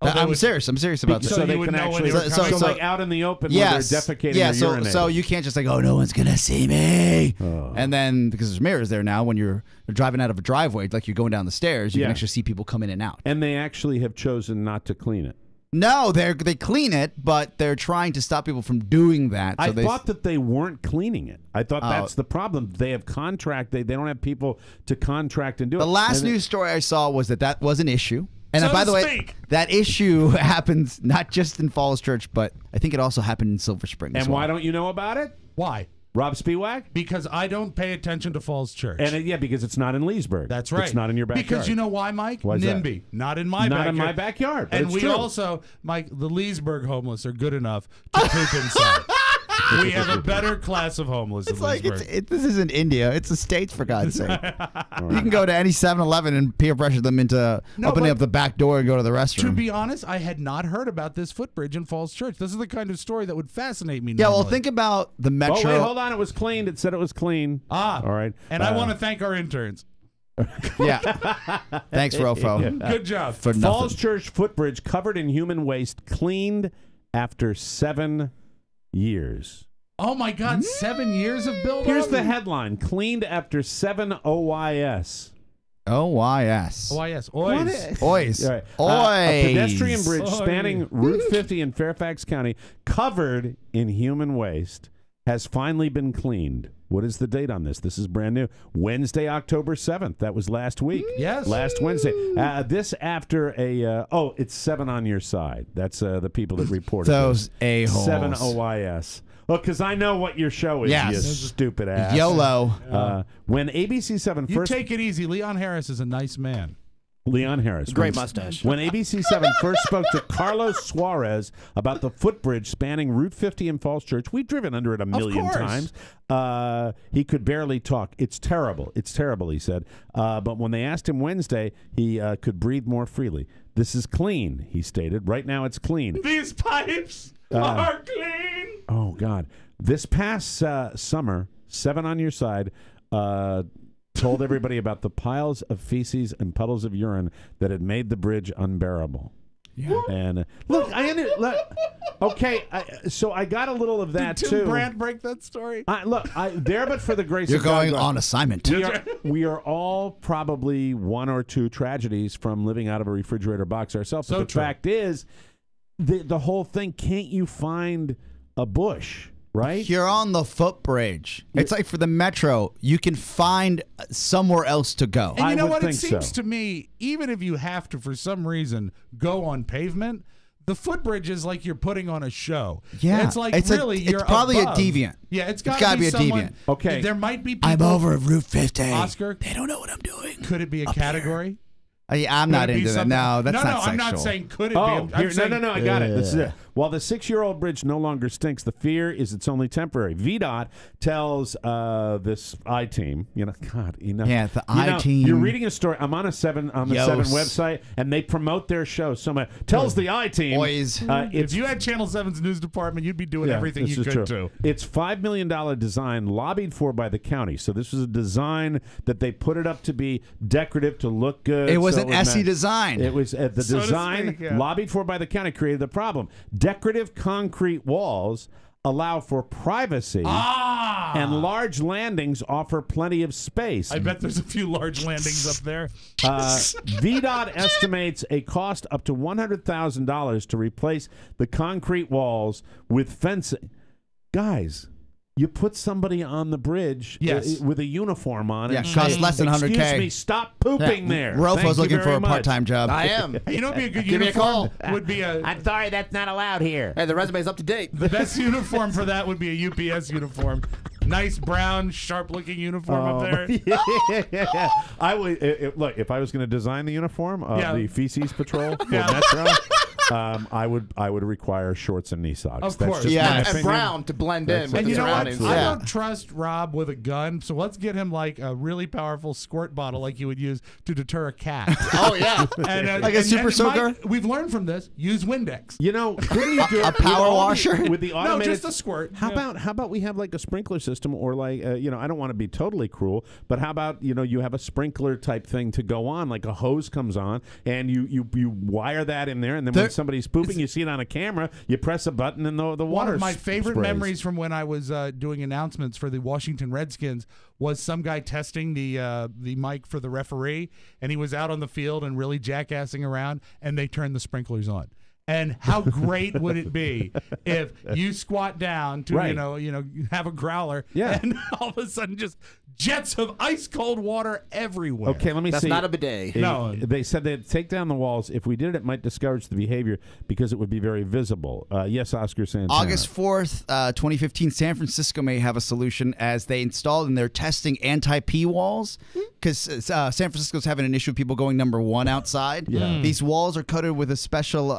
Speaker 5: I'm serious about this.
Speaker 1: So they can actually, like out in the open where they're defecating or urinating.
Speaker 5: So you can't just like, oh, no one's going to see me. And then, because there's mirrors there now, when you're driving out of a driveway, like you're going down the stairs, you can actually see people come in and out.
Speaker 1: And they actually have chosen not to clean it.
Speaker 5: No, they clean it, but they're trying to stop people from doing that. So
Speaker 1: I thought that they weren't cleaning it. I thought that's the problem. They have they don't have people to contract and do it.
Speaker 5: The last news story I saw was that was an issue. And
Speaker 4: So
Speaker 5: by
Speaker 4: to
Speaker 5: the way,
Speaker 4: speak.
Speaker 5: that issue happens not just in Falls Church, but I think it also happened in Silver Spring.
Speaker 1: And why don't you know about it?
Speaker 4: Why?
Speaker 1: Rob Spiewak?
Speaker 4: Because I don't pay attention to Falls Church.
Speaker 1: And because it's not in Leesburg.
Speaker 4: That's right.
Speaker 1: It's not in your backyard.
Speaker 4: Because you know why, Mike?
Speaker 1: Why is that?
Speaker 4: NIMBY. Not in my backyard.
Speaker 1: Not in my backyard.
Speaker 4: And
Speaker 1: it's
Speaker 4: we
Speaker 1: true.
Speaker 4: also, Mike, the Leesburg homeless are good enough to poop inside. We have a better class of homeless.
Speaker 5: It's
Speaker 4: in
Speaker 5: like
Speaker 4: Leesburg.
Speaker 5: this isn't India. It's the States, for God's sake. You can go to any 7-Eleven and peer pressure them into opening up the back door and go to the restroom.
Speaker 4: To be honest, I had not heard about this footbridge in Falls Church. This is the kind of story that would fascinate me.
Speaker 5: Yeah, well,
Speaker 4: normally.
Speaker 5: think about the metro.
Speaker 3: Oh, wait, hold on. It was cleaned. It said it was clean.
Speaker 4: All
Speaker 3: right.
Speaker 4: And I want to thank our interns.
Speaker 5: Yeah. Thanks, Rofo.
Speaker 3: Yeah.
Speaker 4: Good job.
Speaker 5: For
Speaker 3: Falls
Speaker 5: nothing.
Speaker 3: Church footbridge covered in human waste, cleaned after 7 years.
Speaker 4: Oh, my God. 7 years of build-up?
Speaker 3: Here's the headline. Cleaned after 7 OYS.
Speaker 5: OYS.
Speaker 4: OYS.
Speaker 5: Oys.
Speaker 3: Right.
Speaker 5: Oys.
Speaker 3: A pedestrian bridge
Speaker 4: Oy.
Speaker 3: spanning Route 50 in Fairfax County, covered in human waste, has finally been cleaned. What is the date on this? This is brand new. Wednesday, October 7th. That was last week.
Speaker 4: Yes.
Speaker 3: Last Wednesday. This after a... it's 7 on your side. That's the people that reported
Speaker 5: Those
Speaker 3: this.
Speaker 5: a-holes.
Speaker 3: 7 OYS. Well, because I know what your show is,
Speaker 5: Yes.
Speaker 3: you stupid ass.
Speaker 5: YOLO.
Speaker 3: When ABC7
Speaker 4: You
Speaker 3: first...
Speaker 4: take it easy. Leon Harris is a nice man.
Speaker 3: Leon Harris.
Speaker 11: Great mustache.
Speaker 3: When ABC7 first spoke to Carlos Suarez about the footbridge spanning Route 50 in Falls Church, we've driven under it a million times. He could barely talk. It's terrible. It's terrible, he said. But when they asked him Wednesday, he could breathe more freely. This is clean, he stated. Right now it's clean.
Speaker 4: These pipes are clean.
Speaker 3: Oh, God. This past summer, 7 on your side, told everybody about the piles of feces and puddles of urine that had made the bridge unbearable. Yeah. And look, okay, so I got a little of that
Speaker 4: Did
Speaker 3: too.
Speaker 4: Tim Brandt break that story?
Speaker 3: There, but for the grace
Speaker 5: You're
Speaker 3: of God,
Speaker 5: going on assignment.
Speaker 3: We are all probably 1 or 2 tragedies from living out of a refrigerator box ourselves.
Speaker 4: So
Speaker 3: But the fact is, the whole thing, can't you find a bush? Right?
Speaker 5: You're on the footbridge. It's like for the metro, you can find somewhere else to go.
Speaker 4: And you know
Speaker 3: would
Speaker 4: what? It
Speaker 3: think
Speaker 4: seems
Speaker 3: so.
Speaker 4: to me, even if you have to, for some reason, go on pavement, the footbridge is like you're putting on a show.
Speaker 5: Yeah.
Speaker 4: It's like
Speaker 5: It's
Speaker 4: really,
Speaker 5: it's
Speaker 4: you're
Speaker 5: probably
Speaker 4: above.
Speaker 5: a deviant.
Speaker 4: Yeah, it's got
Speaker 5: gotta
Speaker 4: to
Speaker 5: be a
Speaker 4: someone,
Speaker 5: deviant.
Speaker 3: Okay.
Speaker 4: There might be people.
Speaker 5: I'm over Route 50.
Speaker 4: Oscar,
Speaker 5: They don't know what I'm doing.
Speaker 4: could it be a category?
Speaker 5: I'm not into that. No, that's not sexual.
Speaker 4: I'm not saying could it
Speaker 3: Oh,
Speaker 4: be. I'm saying,
Speaker 3: no, I got it. This is it. While the 6-year-old bridge no longer stinks, the fear is it's only temporary. VDOT tells this I-team, God, enough.
Speaker 5: Yeah, the I-team.
Speaker 3: You're reading a story. I'm on the 7 website, and they promote their show so much. Tells the I-team.
Speaker 5: Boys.
Speaker 4: If you had Channel 7's news department, you'd be doing everything
Speaker 3: this
Speaker 4: you
Speaker 3: is
Speaker 4: could
Speaker 3: true.
Speaker 4: to.
Speaker 3: It's $5 million design lobbied for by the county. So this was a design that they put it up to be decorative, to look good.
Speaker 5: It was
Speaker 3: so
Speaker 5: an
Speaker 3: it
Speaker 5: SE design.
Speaker 3: It was the
Speaker 4: So to
Speaker 3: design
Speaker 4: speak, yeah.
Speaker 3: lobbied for by the county created the problem. Decorative concrete walls allow for privacy, and large landings offer plenty of space.
Speaker 4: I bet there's a few large landings up there.
Speaker 3: VDOT estimates a cost up to $100,000 to replace the concrete walls with fencing. Guys, you put somebody on the bridge with a uniform on.
Speaker 5: Yeah,
Speaker 3: and
Speaker 5: costs
Speaker 3: say,
Speaker 5: less than $100K.
Speaker 3: Excuse me, stop pooping there.
Speaker 5: Rofo's
Speaker 3: Thank you
Speaker 5: looking for
Speaker 3: very
Speaker 5: a
Speaker 3: much.
Speaker 5: part-time job.
Speaker 11: I am.
Speaker 4: You know, it'd be a good
Speaker 11: Give me a
Speaker 4: uniform.
Speaker 11: call.
Speaker 4: Would be a.
Speaker 7: I'm sorry, that's not allowed here.
Speaker 11: Hey, the resume's up to date.
Speaker 4: The best uniform for that would be a UPS uniform. Nice brown, sharp-looking uniform up there.
Speaker 3: Yeah. I would look if I was going to design the uniform of the Feces Patrol for Metro. I would require shorts and knee socks.
Speaker 4: Of
Speaker 3: That's
Speaker 4: course.
Speaker 3: just my
Speaker 11: And
Speaker 3: opinion.
Speaker 11: brown to blend in with
Speaker 4: And
Speaker 11: the
Speaker 4: you know what?
Speaker 11: surroundings.
Speaker 4: I don't trust Rob with a gun, so let's get him like a really powerful squirt bottle like you would use to deter a cat.
Speaker 11: Oh, yeah.
Speaker 4: And,
Speaker 5: Like a super soaker?
Speaker 4: Mike, we've learned from this, use Windex.
Speaker 3: Couldn't you do
Speaker 5: A
Speaker 3: it
Speaker 5: power
Speaker 3: with
Speaker 5: washer?
Speaker 3: with the automated?
Speaker 4: No, just a squirt.
Speaker 3: How about we have like a sprinkler system, or like I don't want to be totally cruel, but how about you have a sprinkler type thing to go on, like a hose comes on, and you wire that in there, and then when somebody's pooping, you see it on a camera, you press a button, and the water.
Speaker 4: One of my favorite
Speaker 3: sprays.
Speaker 4: memories from when I was doing announcements for the Washington Redskins was some guy testing the mic for the referee, and he was out on the field and really jackassing around, and they turned the sprinklers on. And how great would it be if you squat down to have a growler, and all of a sudden just jets of ice cold water everywhere.
Speaker 3: Okay, let me see.
Speaker 11: That's not a bidet.
Speaker 4: No.
Speaker 3: They said they'd take down the walls. If we did it, it might discourage the behavior because it would be very visible. Yes, Oscar Santana.
Speaker 5: August 4th, 2015, San Francisco may have a solution as they installed and they're testing anti-pee walls because San Francisco's having an issue with people going number one outside.
Speaker 3: Yeah.
Speaker 5: These walls are coated with a special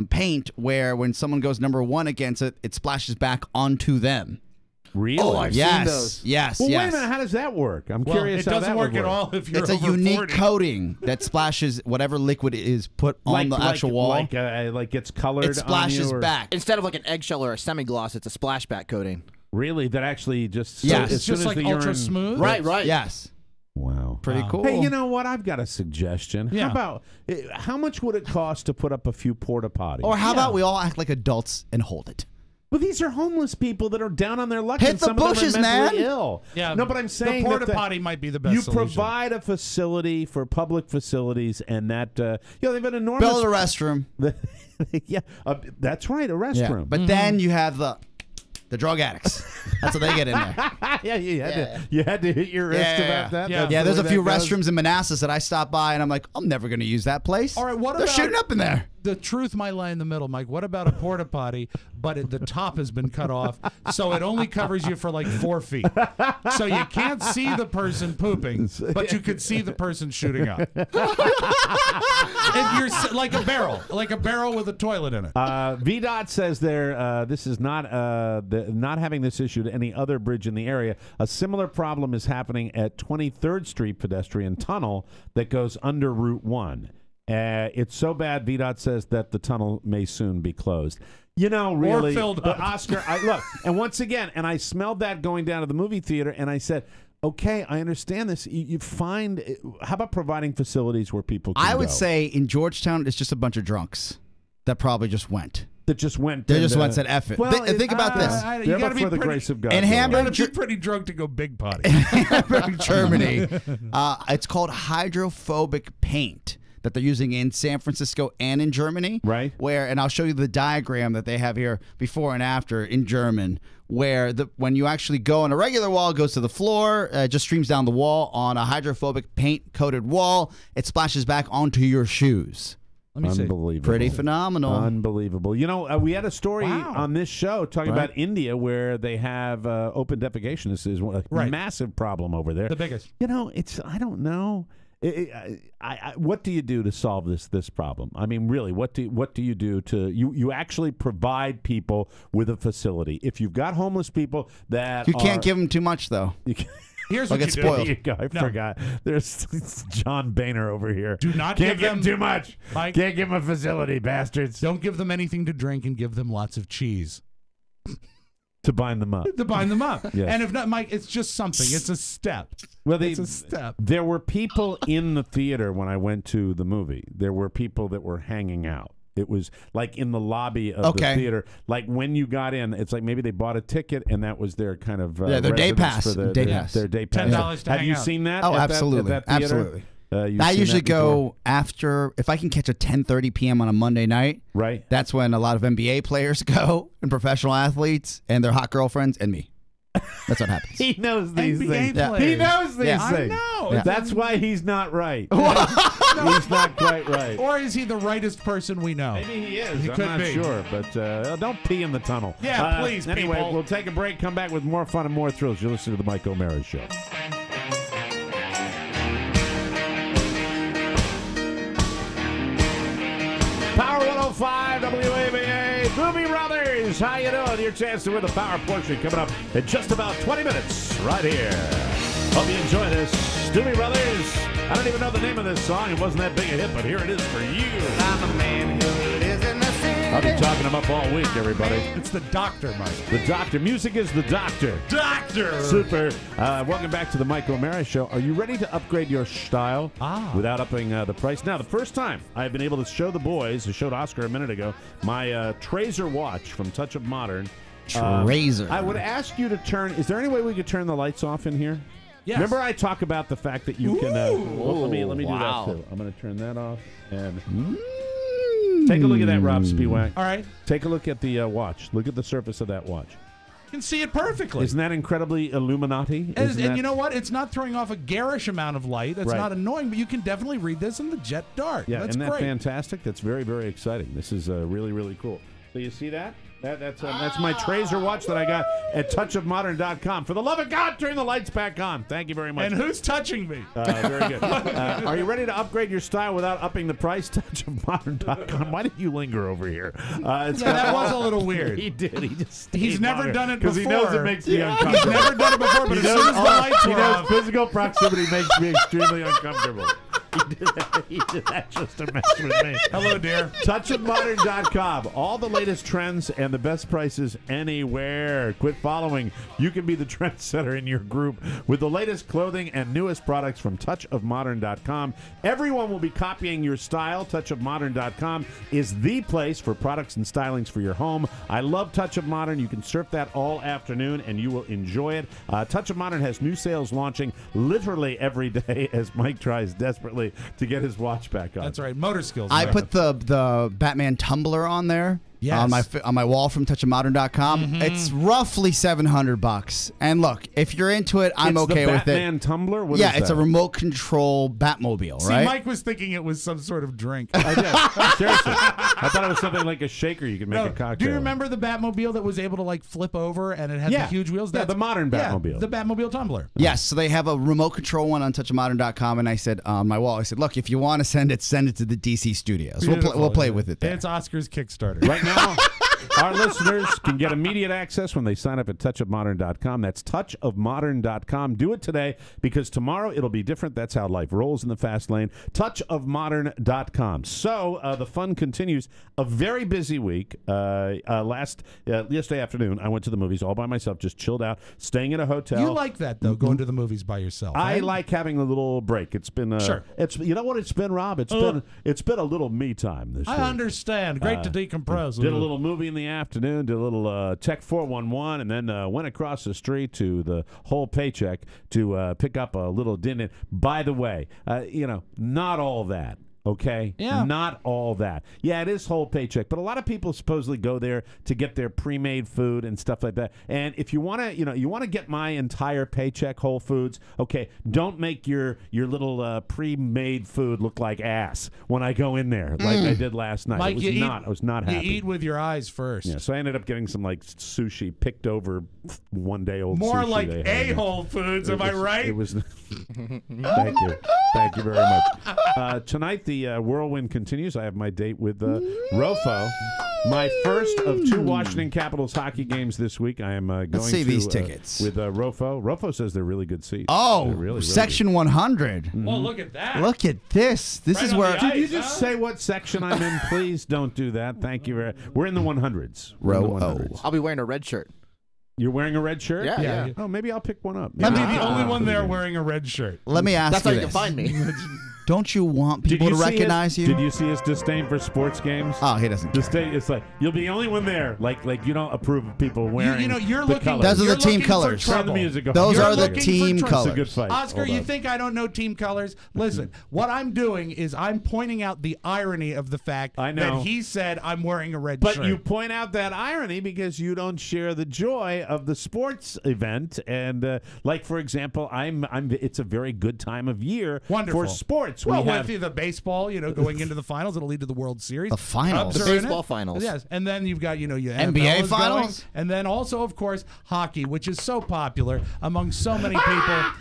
Speaker 5: paint where when someone goes number one against it, it splashes back onto them.
Speaker 3: Really?
Speaker 11: Oh, I've seen those.
Speaker 5: Yes,
Speaker 3: Well,
Speaker 5: yes.
Speaker 3: wait a minute. How does that work? I'm
Speaker 4: Well,
Speaker 3: curious
Speaker 4: it
Speaker 3: how
Speaker 4: doesn't
Speaker 3: that
Speaker 4: work
Speaker 3: would
Speaker 4: at all if you're
Speaker 5: It's a
Speaker 4: over
Speaker 5: unique
Speaker 4: 40.
Speaker 5: coating that splashes whatever liquid is put on the actual wall.
Speaker 3: Like gets colored.
Speaker 5: It splashes
Speaker 3: on you, or-
Speaker 5: back.
Speaker 11: Instead of like an eggshell or a semi-gloss, it's a splashback coating.
Speaker 3: Really? That actually just
Speaker 5: Yes.
Speaker 3: as
Speaker 4: It's
Speaker 3: soon
Speaker 4: just
Speaker 3: as
Speaker 4: like
Speaker 3: the
Speaker 4: ultra
Speaker 3: urine-
Speaker 4: smooth.
Speaker 11: Right.
Speaker 5: Yes.
Speaker 3: Wow.
Speaker 5: Pretty cool.
Speaker 3: Hey, you know what? I've got a suggestion.
Speaker 4: Yeah.
Speaker 3: How much would it cost to put up a few porta potties?
Speaker 5: Or how about we all act like adults and hold it?
Speaker 3: Well, these are homeless people that are down on their luck.
Speaker 5: Hit
Speaker 3: and
Speaker 5: the
Speaker 3: some of
Speaker 5: bushes,
Speaker 3: them are mentally
Speaker 5: man.
Speaker 3: ill.
Speaker 4: Yeah.
Speaker 3: No, but I'm saying
Speaker 4: the porta
Speaker 3: that
Speaker 4: potty might be the best
Speaker 3: you
Speaker 4: solution.
Speaker 3: provide a facility for public facilities, and that they've been enormous.
Speaker 5: Build a restroom.
Speaker 3: Yeah, that's right, a restroom.
Speaker 5: But then you have the drug addicts. That's what they get in there.
Speaker 3: yeah, you had to hit your wrist about that.
Speaker 4: Yeah.
Speaker 3: That's
Speaker 5: Yeah,
Speaker 3: the
Speaker 5: there's a
Speaker 3: way
Speaker 5: few
Speaker 3: that goes?
Speaker 5: restrooms in Manassas that I stop by and I'm like, I'm never going to use that place.
Speaker 4: All right, what
Speaker 5: They're
Speaker 4: about
Speaker 5: shooting up in there.
Speaker 4: The truth might lie in the middle, Mike. What about a porta potty, but the top has been cut off, so it only covers you for like 4 feet, so you can't see the person pooping, but you could see the person shooting up. And you're like a barrel with a toilet in it.
Speaker 3: VDOT says this is not not having this issue to any other bridge in the area. A similar problem is happening at 23rd Street pedestrian tunnel that goes under Route 1. It's so bad, VDOT says, that the tunnel may soon be closed. You know, really,
Speaker 4: Or filled
Speaker 3: but
Speaker 4: up.
Speaker 3: Oscar, look, and once again, and I smelled that going down to the movie theater, and I said, okay, I understand this. You find, how about providing facilities where people can
Speaker 5: I would
Speaker 3: go?
Speaker 5: say in Georgetown, it's just a bunch of drunks that probably just went.
Speaker 3: That just went.
Speaker 5: They just went and said, F it.
Speaker 3: Well,
Speaker 5: Think about this.
Speaker 4: You gotta be
Speaker 3: for the
Speaker 4: pretty-
Speaker 3: grace of God.
Speaker 5: In
Speaker 3: Lord.
Speaker 5: Hamburg,
Speaker 4: You gotta be pretty drunk to go big potty.
Speaker 5: Hamburg, Germany, it's called hydrophobic paint that they're using in San Francisco and in Germany.
Speaker 3: Right.
Speaker 5: And I'll show you the diagram that they have here before and after in German, where when you actually go on a regular wall, it goes to the floor, just streams down the wall. On a hydrophobic paint-coated wall, it splashes back onto your shoes.
Speaker 4: Let me see.
Speaker 3: Unbelievable.
Speaker 5: Pretty phenomenal.
Speaker 3: Unbelievable. You know, we had a story
Speaker 4: Wow.
Speaker 3: on this show talking about India where they have open defecation. This is a massive problem over there.
Speaker 4: The biggest.
Speaker 3: You know, I don't know. What do you do to solve this problem? I mean, really, what do you do to you actually provide people with a facility? If you've got homeless people that
Speaker 5: You can't give them too much, though.
Speaker 4: Here's
Speaker 5: They'll
Speaker 4: what
Speaker 5: get
Speaker 4: you
Speaker 5: spoiled.
Speaker 3: There you go. I forgot. There's John Boehner over here.
Speaker 4: Do not
Speaker 3: Can't
Speaker 4: give them
Speaker 3: too much.
Speaker 4: Mike,
Speaker 3: Can't give them a facility, bastards.
Speaker 4: don't give them anything to drink and give them lots of cheese
Speaker 3: To bind them up.
Speaker 4: to bind them up.
Speaker 3: Yes.
Speaker 4: And if not, Mike, it's just something. It's a step.
Speaker 3: Well,
Speaker 4: It's a step.
Speaker 3: There were people in the theater when I went to the movie. There were people that were hanging out. It was like in the lobby of the theater. Like when you got in, it's like maybe they bought a ticket and that was their kind of
Speaker 5: their day
Speaker 3: residence
Speaker 5: pass.
Speaker 3: for
Speaker 5: Day pass.
Speaker 3: Their day pass.
Speaker 4: $10 to
Speaker 3: Have
Speaker 4: hang
Speaker 3: you
Speaker 4: out.
Speaker 3: seen that?
Speaker 5: Oh,
Speaker 3: at
Speaker 5: absolutely.
Speaker 3: That theater?
Speaker 5: Absolutely.
Speaker 3: You've
Speaker 5: I
Speaker 3: seen
Speaker 5: usually
Speaker 3: that before?
Speaker 5: go after, if I can catch a 10:30 p.m. on a Monday night.
Speaker 3: Right.
Speaker 5: That's when a lot of NBA players go and professional athletes and their hot girlfriends and me. That's what happens.
Speaker 3: He knows these
Speaker 4: NBA
Speaker 3: things.
Speaker 4: players.
Speaker 3: He knows these
Speaker 5: Yeah.
Speaker 3: things.
Speaker 4: I know.
Speaker 5: Yeah.
Speaker 3: That's why he's not right. He's not quite right.
Speaker 4: Or is he the rightest person we know?
Speaker 3: Maybe he is.
Speaker 4: He
Speaker 3: I'm
Speaker 4: could
Speaker 3: not
Speaker 4: be.
Speaker 3: sure, but don't pee in the tunnel.
Speaker 4: Yeah, please,
Speaker 3: Anyway,
Speaker 4: people.
Speaker 3: we'll take a break, come back with more fun and more thrills. You're listening to the Mike O'Mara Show. Power 105 WABA, Doobie Brothers. How you doing? Your chance to win the Power Portrait coming up in just about 20 minutes right here. Hope you enjoy this. Doobie Brothers. I don't even know the name of this song. It wasn't that big a hit, but here it is for you.
Speaker 7: I'm a man who lives in the city.
Speaker 3: I'll be talking them up all week, everybody.
Speaker 4: It's the doctor, Mike.
Speaker 3: The doctor. Music is the doctor.
Speaker 4: Doctor!
Speaker 3: Super. Welcome back to the Mike O'Mara Show. Are you ready to upgrade your style without upping the price? Now, the first time I've been able to show the boys, I showed Oscar a minute ago, my Trazer watch from Touch of Modern.
Speaker 5: Trazer.
Speaker 3: I would ask you to turn. Is there any way we could turn the lights off in here?
Speaker 4: Yes.
Speaker 3: Remember, I talk about the fact that you can. Well, let me
Speaker 11: wow.
Speaker 3: do that too. I'm going to turn that off and. Take a look at that, Robb Spiewak.
Speaker 4: All right.
Speaker 3: Take a look at the watch. Look at the surface of that watch.
Speaker 4: can see it perfectly.
Speaker 3: Isn't that incredibly Illuminati?
Speaker 4: And you know what? It's not throwing off a garish amount of light. It's
Speaker 3: Right.
Speaker 4: not annoying, but you can definitely read this in the jet dark.
Speaker 3: Yeah,
Speaker 4: That's
Speaker 3: isn't that
Speaker 4: great.
Speaker 3: fantastic? That's very, very exciting. This is really, really cool. So you see that? That's my Tracer watch that I got at touchofmodern.com. For the love of God, turn the lights back on. Thank you very much.
Speaker 4: And who's touching me?
Speaker 3: Very good. Are you ready to upgrade your style without upping the price? Touchofmodern.com. Why did you linger over here?
Speaker 4: That was a little weird.
Speaker 3: He did. He just
Speaker 4: He's never done it before.
Speaker 3: because he knows it makes me uncomfortable.
Speaker 4: He's never done it before, but as soon as the lights
Speaker 3: he
Speaker 4: were
Speaker 3: knows
Speaker 4: off,
Speaker 3: physical proximity makes me extremely uncomfortable. He did that just to mess with me.
Speaker 4: Hello, dear.
Speaker 3: Touchofmodern.com. All the latest trends and the best prices anywhere. Quit following. You can be the trendsetter in your group with the latest clothing and newest products from touchofmodern.com. Everyone will be copying your style. Touchofmodern.com is the place for products and stylings for your home. I love Touch of Modern. You can surf that all afternoon and you will enjoy it. Touch of Modern has new sales launching literally every day as Mike tries desperately to get his watch back on.
Speaker 4: That's right. Motor skills.
Speaker 5: I put the Batman tumbler on there.
Speaker 4: Yes.
Speaker 5: On my wall from touchofmodern.com. It's roughly $700. And look, if you're into it, I'm okay with it.
Speaker 3: Batman tumbler? What
Speaker 5: yeah,
Speaker 3: is
Speaker 5: it's
Speaker 3: that?
Speaker 5: a remote control Batmobile,
Speaker 4: See,
Speaker 5: right?
Speaker 4: Mike was thinking it was some sort of drink.
Speaker 3: I did. Seriously. I thought it was something like a shaker you could make a cocktail.
Speaker 4: Do you remember the Batmobile that was able to like flip over and it had the huge wheels?
Speaker 3: Yeah, the modern Batmobile.
Speaker 4: The Batmobile tumbler.
Speaker 5: Yes, so they have a remote control one on touchofmodern.com, and I said on my wall, I said, look, if you want to send it to the DC studios. We'll play with it there.
Speaker 4: It's Oscar's Kickstarter.
Speaker 3: Right now, our listeners can get immediate access when they sign up at touchofmodern.com. That's touchofmodern.com. Do it today because tomorrow it'll be different. That's how life rolls in the fast lane. Touchofmodern.com. So the fun continues. A very busy week. Yesterday afternoon, I went to the movies all by myself, just chilled out, staying in a hotel.
Speaker 4: You like that, though, going to the movies by yourself.
Speaker 3: I
Speaker 4: right?
Speaker 3: like having a little break. It's been
Speaker 4: Sure.
Speaker 3: It's you know what it's been, Rob. It's been a little me time this week.
Speaker 4: I understand. Great to decompress.
Speaker 3: Did a little movie in the afternoon. Did a little Tech 411, and then went across the street to the whole paycheck to pick up a little dinner. By the way, not all that. Okay?
Speaker 4: Yeah.
Speaker 3: Not all that. Yeah, it is whole paycheck, but a lot of people supposedly go there to get their pre-made food and stuff like that. And if you want to, you want to get my entire paycheck, Whole Foods, okay, don't make your little pre-made food look like ass when I go in there like I did last night.
Speaker 4: Mike,
Speaker 3: I was not happy.
Speaker 4: You eat with your eyes first.
Speaker 3: Yeah, so I ended up getting some like sushi picked over one day old
Speaker 4: More
Speaker 3: sushi
Speaker 4: like
Speaker 3: they had.
Speaker 4: a Whole Foods, am I right?
Speaker 3: It was Thank you very much. Tonight the whirlwind continues. I have my date with Rofo. My first of 2 Washington Capitals hockey games this week. I am going
Speaker 5: Let's see
Speaker 3: to
Speaker 5: these tickets
Speaker 3: with Rofo. Rofo says they're really good seats.
Speaker 5: Oh,
Speaker 3: They're really
Speaker 5: section
Speaker 3: good.
Speaker 5: 100.
Speaker 4: Oh, look at that.
Speaker 5: Look at this. This
Speaker 4: Right
Speaker 5: is
Speaker 4: on
Speaker 5: where.
Speaker 4: the
Speaker 3: Did you
Speaker 4: ice,
Speaker 3: just say what section I'm in? Please don't do that. Thank you very. We're in the 100s. We're in the
Speaker 5: Row
Speaker 3: 100s.
Speaker 11: I'll be wearing a red shirt.
Speaker 3: You're wearing a red shirt?
Speaker 11: Yeah.
Speaker 3: Oh, maybe I'll pick one up.
Speaker 4: I'll be
Speaker 3: Maybe
Speaker 4: the
Speaker 3: I'll
Speaker 4: only
Speaker 3: pick
Speaker 4: one
Speaker 3: up
Speaker 4: there
Speaker 3: again.
Speaker 4: wearing a red shirt.
Speaker 5: Let me ask
Speaker 11: That's
Speaker 5: you
Speaker 11: how you
Speaker 5: this.
Speaker 11: can find me.
Speaker 5: Don't you want people to
Speaker 3: see
Speaker 5: recognize you?
Speaker 3: Did you see his disdain for sports games?
Speaker 5: Oh, he doesn't care.
Speaker 3: Disdain. It's like you'll be the only one there. Like you don't approve of people wearing.
Speaker 4: You're
Speaker 3: the
Speaker 4: looking.
Speaker 3: colors.
Speaker 5: Those are
Speaker 4: you're
Speaker 5: the team
Speaker 4: looking for
Speaker 5: colors.
Speaker 3: Turn the
Speaker 4: trouble.
Speaker 3: music off.
Speaker 5: Those
Speaker 4: You're
Speaker 5: are the
Speaker 4: looking for
Speaker 5: team
Speaker 4: trouble.
Speaker 3: It's a
Speaker 5: colors.
Speaker 3: good fight.
Speaker 4: Oscar,
Speaker 3: Hold
Speaker 4: you
Speaker 3: on.
Speaker 4: think I don't know team colors? Listen, what I'm doing is I'm pointing out the irony of the fact
Speaker 3: I know.
Speaker 4: that he said I'm wearing a red
Speaker 3: But
Speaker 4: shirt.
Speaker 3: you point out that irony because you don't share the joy of the sports event, and like for example, I'm. It's a very good time of year
Speaker 4: Wonderful.
Speaker 3: for sports.
Speaker 4: Well,
Speaker 3: we have
Speaker 4: with the baseball, going into the finals, it'll lead to the World Series.
Speaker 5: The finals.
Speaker 4: Cubs
Speaker 11: The
Speaker 4: are in
Speaker 11: baseball
Speaker 4: it.
Speaker 11: finals.
Speaker 4: Yes, and then you've got your
Speaker 5: NBA
Speaker 4: NFL is
Speaker 5: finals?
Speaker 4: going, and then also, of course, hockey, which is so popular among so many people.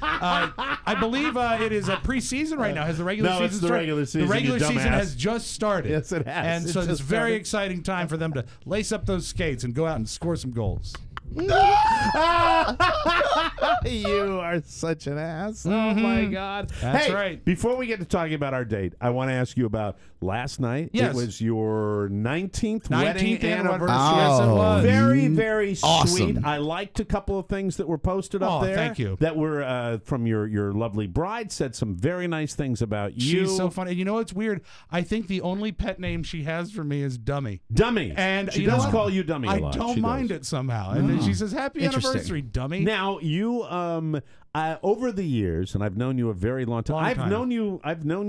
Speaker 4: I believe it is a preseason right now. Has the regular
Speaker 3: No,
Speaker 4: season
Speaker 3: it's the
Speaker 4: started?
Speaker 3: regular season,
Speaker 4: The regular
Speaker 3: you
Speaker 4: season
Speaker 3: dumbass.
Speaker 4: has just started.
Speaker 3: Yes, it has.
Speaker 4: And
Speaker 3: It
Speaker 4: so it's
Speaker 3: just
Speaker 4: a very
Speaker 3: started.
Speaker 4: exciting time for them to lace up those skates and go out and score some goals.
Speaker 3: You are such an ass. Oh, my God.
Speaker 4: That's
Speaker 3: hey,
Speaker 4: right.
Speaker 3: Before we get to talking about our date, I want to ask you about last night.
Speaker 4: Yes.
Speaker 3: It was your 19th wedding
Speaker 4: 19th anniversary.
Speaker 3: anniversary.
Speaker 4: Yes, it
Speaker 5: Oh,
Speaker 4: was.
Speaker 3: Very, very
Speaker 5: awesome.
Speaker 3: sweet. I liked a couple of things that were posted up
Speaker 4: Oh,
Speaker 3: there.
Speaker 4: thank you.
Speaker 3: That were from your lovely bride. Said some very nice things about you.
Speaker 4: She's so funny. You know what's weird? I think the only pet name she has for me is Dummy.
Speaker 3: Dummy.
Speaker 4: And
Speaker 3: she
Speaker 4: you know
Speaker 3: does
Speaker 4: what?
Speaker 3: call you Dummy a
Speaker 4: I
Speaker 3: lot.
Speaker 4: don't
Speaker 3: She
Speaker 4: mind
Speaker 3: does.
Speaker 4: it somehow. And then she says, "Happy
Speaker 5: Interesting.
Speaker 4: anniversary, Dummy."
Speaker 3: Now you over the years, and I've known you a very long time. I've known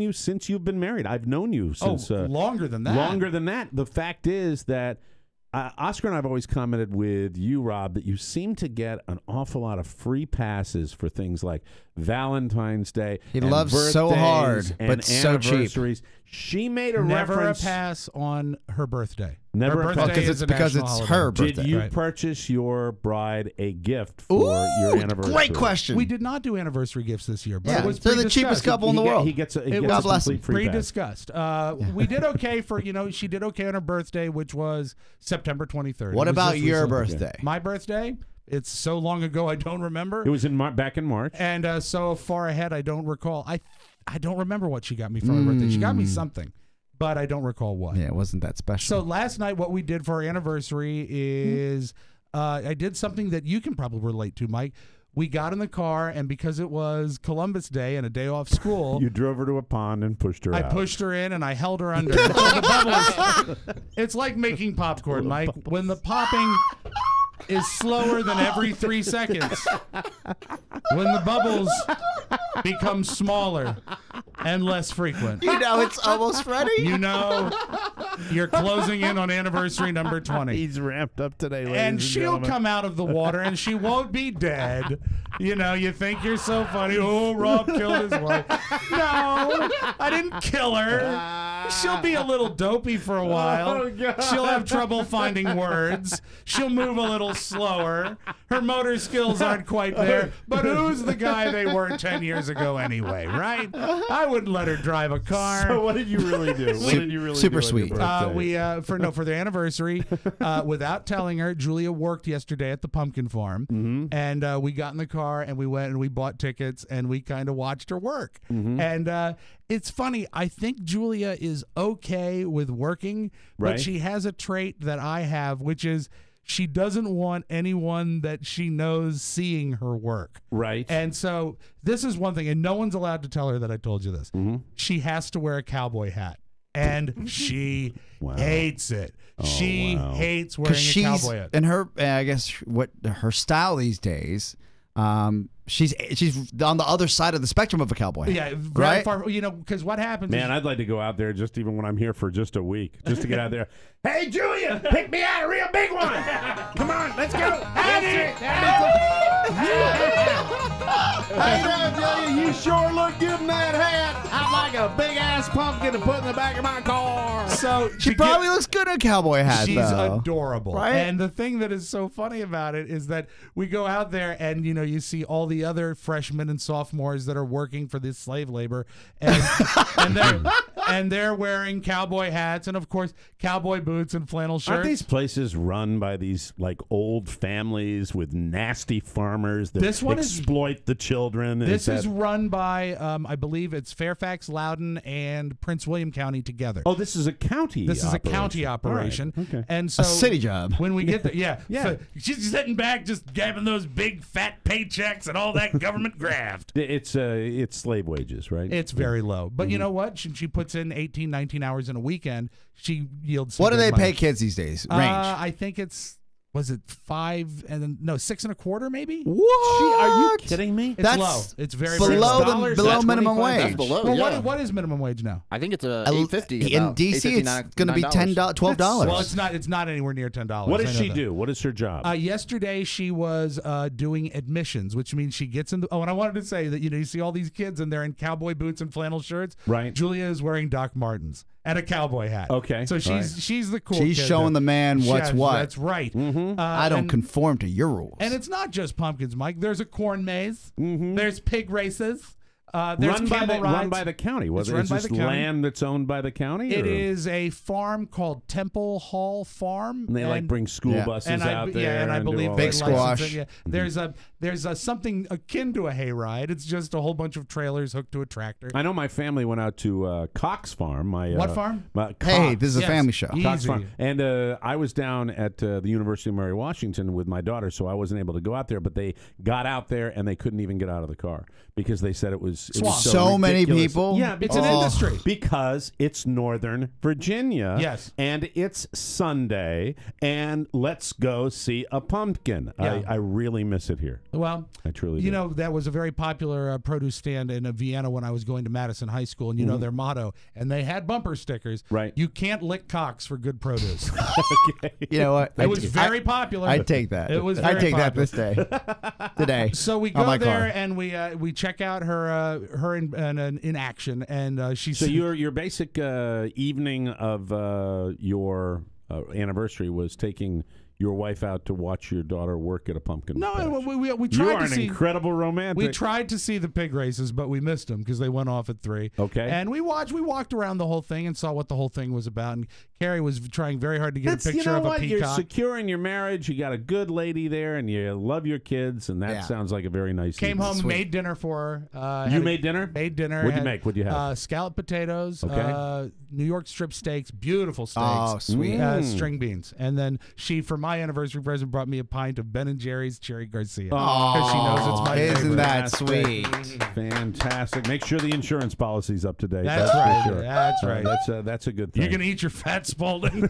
Speaker 3: you since you've been married. I've known you since
Speaker 4: longer than that.
Speaker 3: Longer than that. The fact is that Oscar and I have always commented with you, Rob, that you seem to get an awful lot of free passes for things like Valentine's Day.
Speaker 5: He loves so hard, but so cheap.
Speaker 3: She made a
Speaker 4: Never
Speaker 3: reference.
Speaker 4: a pass on her birthday.
Speaker 3: Never
Speaker 4: her
Speaker 3: a
Speaker 4: birthday
Speaker 3: pass.
Speaker 4: is a
Speaker 5: because
Speaker 4: national
Speaker 5: it's
Speaker 4: holiday.
Speaker 5: her birthday.
Speaker 3: Did you
Speaker 4: Right.
Speaker 3: purchase your bride a gift for your anniversary?
Speaker 5: Great question.
Speaker 4: We did not do anniversary gifts this year, but
Speaker 5: Yeah,
Speaker 4: it was
Speaker 5: they're the cheapest
Speaker 4: pre-discussed.
Speaker 5: couple in the world.
Speaker 3: He gets a
Speaker 5: God bless
Speaker 3: complete free pass.
Speaker 4: Pre-discussed. We did okay for, she did okay on her birthday, which was September 23rd.
Speaker 5: What
Speaker 4: It was
Speaker 5: about
Speaker 4: just
Speaker 5: your
Speaker 4: recently.
Speaker 5: birthday?
Speaker 4: My birthday? It's so long ago I don't remember.
Speaker 3: It was back in March.
Speaker 4: And so far ahead I don't recall. I don't remember what she got me for my birthday. She got me something, but I don't recall what.
Speaker 5: Yeah, it wasn't that special.
Speaker 4: So last night what we did for our anniversary is I did something that you can probably relate to, Mike. We got in the car, and because it was Columbus Day and a day off school,
Speaker 3: You drove her to a pond and pushed her out.
Speaker 4: I pushed her in and I held her under. The bubbles. It's like making popcorn, Mike. When the popping is slower than every 3 seconds, when the bubbles become smaller and less frequent,
Speaker 5: you know it's almost ready.
Speaker 4: you know you're closing in on anniversary number 20.
Speaker 3: He's ramped up today, ladies
Speaker 4: And she'll
Speaker 3: gentlemen.
Speaker 4: come out of the water and she won't be dead. You think you're so funny. Oh, Rob killed his wife. No, I didn't kill her. She'll be a little dopey for a while.
Speaker 3: Oh, God.
Speaker 4: She'll have trouble finding words. She'll move a little slower. Her motor skills aren't quite there. But who's the guy they were 10 years ago anyway, right? I wouldn't let her drive a car.
Speaker 3: So what did you really do? What did you really
Speaker 5: Super
Speaker 3: do on
Speaker 5: sweet.
Speaker 3: your birthday?
Speaker 4: For their anniversary, without telling her, Julia worked yesterday at the pumpkin farm, and we got in the car and we went and we bought tickets and we kind of watched her work. And it's funny. I think Julia is okay with working,
Speaker 3: Right.
Speaker 4: but she has a trait that I have, which is she doesn't want anyone that she knows seeing her work.
Speaker 3: Right.
Speaker 4: And so this is one thing, and no one's allowed to tell her that I told you this. She has to wear a cowboy hat, and she hates it. She hates wearing a cowboy hat.
Speaker 5: And her, I guess, what her style these days. She's on the other side of the spectrum of a cowboy.
Speaker 4: Yeah, very
Speaker 5: right?
Speaker 4: far. Because what happens?
Speaker 3: Man, I'd like to go out there just even when I'm here for just a week, just to get out there. Hey, Julia, pick me out a real big one. Come on, let's go. Hey there, Julia, you sure look good in that hat. I'd like a big ass pumpkin to put in the back of my car.
Speaker 4: So
Speaker 5: She probably looks good in a cowboy hat,
Speaker 4: She's
Speaker 5: though.
Speaker 4: adorable.
Speaker 5: Right?
Speaker 4: And the thing that is so funny about it is that we go out there and, you see all the other freshmen and sophomores that are working for this slave labor. And they're wearing cowboy hats and, of course, cowboy boots and flannel shirts.
Speaker 3: Aren't these places run by these like old families with nasty farmers that exploit the children?
Speaker 4: This is run by, I believe it's Fairfax, Loudoun, and Prince William County together.
Speaker 3: Oh, this is a county.
Speaker 4: This is a county operation.
Speaker 3: All right. Okay.
Speaker 4: And so
Speaker 5: A city job.
Speaker 4: When we get there, yeah.
Speaker 3: Yeah.
Speaker 4: So she's sitting back just gabbing those big fat paychecks and all that government graft.
Speaker 3: It's slave wages, right?
Speaker 4: It's very low. But you know what? She puts in 18, 19 hours in a weekend. She yields some
Speaker 5: What do
Speaker 4: good
Speaker 5: they
Speaker 4: money.
Speaker 5: pay kids these days? Range.
Speaker 4: I think it's, was it 5 and then, no, 6.25 maybe?
Speaker 5: What?
Speaker 3: Are you kidding me?
Speaker 4: It's
Speaker 5: That's
Speaker 4: low. It's very
Speaker 5: below minimum wage.
Speaker 11: That's below.
Speaker 4: Well,
Speaker 11: yeah.
Speaker 4: what is minimum wage now?
Speaker 11: I think it's $8.50.
Speaker 5: In
Speaker 11: about
Speaker 5: DC, it's going to be
Speaker 11: $8.59.
Speaker 5: $12.
Speaker 4: Well, it's not anywhere near $10.
Speaker 3: What does
Speaker 4: I know
Speaker 3: she
Speaker 4: that.
Speaker 3: do? What is her job?
Speaker 4: Yesterday she was doing admissions, which means she gets in the. Oh, and I wanted to say that you see all these kids and they're in cowboy boots and flannel shirts.
Speaker 3: Right.
Speaker 4: Julia is wearing Doc Martens and a cowboy hat.
Speaker 3: Okay.
Speaker 4: So she's the cool.
Speaker 5: She's
Speaker 4: kid
Speaker 5: showing
Speaker 4: that-
Speaker 5: the man what's
Speaker 4: Yes,
Speaker 5: what.
Speaker 4: That's right.
Speaker 5: I don't conform to your rules.
Speaker 4: And it's not just pumpkins, Mike. There's a corn maze. There's pig races. There's
Speaker 3: run by the county.
Speaker 4: It's
Speaker 3: Was it
Speaker 4: run by
Speaker 3: just
Speaker 4: the county.
Speaker 3: land that's owned by the county?
Speaker 4: It
Speaker 3: or?
Speaker 4: is a farm called Temple Hall Farm.
Speaker 3: And they like bring school buses out there.
Speaker 4: Yeah, and I
Speaker 3: do
Speaker 4: believe
Speaker 3: all
Speaker 4: they
Speaker 3: that.
Speaker 5: Big
Speaker 4: license
Speaker 5: squash.
Speaker 4: it, yeah. There's something akin to a hayride. It's just a whole bunch of trailers hooked to a tractor.
Speaker 3: I know my family went out to Cox Farm.
Speaker 4: What farm?
Speaker 5: Hey, this is a
Speaker 4: Yes.
Speaker 5: family show.
Speaker 3: Cox
Speaker 4: Easy.
Speaker 3: Farm. And I was down at the University of Mary Washington with my daughter, so I wasn't able to go out there. But they got out there and they couldn't even get out of the car because they said it was was
Speaker 5: so many
Speaker 3: ridiculous.
Speaker 5: people.
Speaker 3: Yeah,
Speaker 4: It's an industry.
Speaker 3: because it's Northern Virginia.
Speaker 4: Yes.
Speaker 3: And it's Sunday, and let's go see a pumpkin.
Speaker 4: Yeah.
Speaker 3: I really miss it here.
Speaker 4: Well,
Speaker 3: I truly
Speaker 4: you
Speaker 3: do.
Speaker 4: know, that was a very popular produce stand in Vienna when I was going to Madison High School, and you know their motto, and they had bumper stickers.
Speaker 3: Right.
Speaker 4: You can't lick cocks for good produce.
Speaker 3: Okay.
Speaker 5: You know what?
Speaker 4: It was very popular.
Speaker 5: I'd take that.
Speaker 4: It was
Speaker 5: I'd
Speaker 4: very
Speaker 5: take that
Speaker 4: popular.
Speaker 5: this day. Today.
Speaker 4: So we
Speaker 5: on
Speaker 4: go
Speaker 5: my
Speaker 4: there
Speaker 5: car.
Speaker 4: and we check out her in action, and she's
Speaker 3: So your basic evening of your anniversary was taking your wife out to watch your daughter work at a pumpkin patch.
Speaker 4: we
Speaker 3: You
Speaker 4: tried
Speaker 3: are
Speaker 4: to
Speaker 3: an
Speaker 4: see
Speaker 3: incredible romantic.
Speaker 4: We tried to see the pig races, but we missed them because they went off at 3.
Speaker 3: Okay.
Speaker 4: And we walked around the whole thing and saw what the whole thing was about. And Carrie was trying very hard to get a picture of a peacock.
Speaker 3: You're secure in your marriage. You got a good lady there, and you love your kids, and that sounds like a very nice
Speaker 4: Came
Speaker 3: evening.
Speaker 4: home, made dinner for her.
Speaker 3: You made dinner?
Speaker 4: Made dinner.
Speaker 3: What'd you make? What'd you have?
Speaker 4: Scalloped potatoes,
Speaker 3: Okay.
Speaker 4: New York strip steaks, beautiful steaks.
Speaker 5: Oh, sweet.
Speaker 4: String beans. And then she, for my anniversary present, brought me a pint of Ben & Jerry's Cherry Garcia. Because she knows it's my
Speaker 5: Isn't
Speaker 4: favorite.
Speaker 5: that sweet?
Speaker 3: Fantastic. Make sure the insurance policy's up to date.
Speaker 4: That's
Speaker 3: for
Speaker 4: right.
Speaker 3: sure.
Speaker 4: That's right.
Speaker 3: That's a good thing.
Speaker 4: You're going to eat your fat Spalding.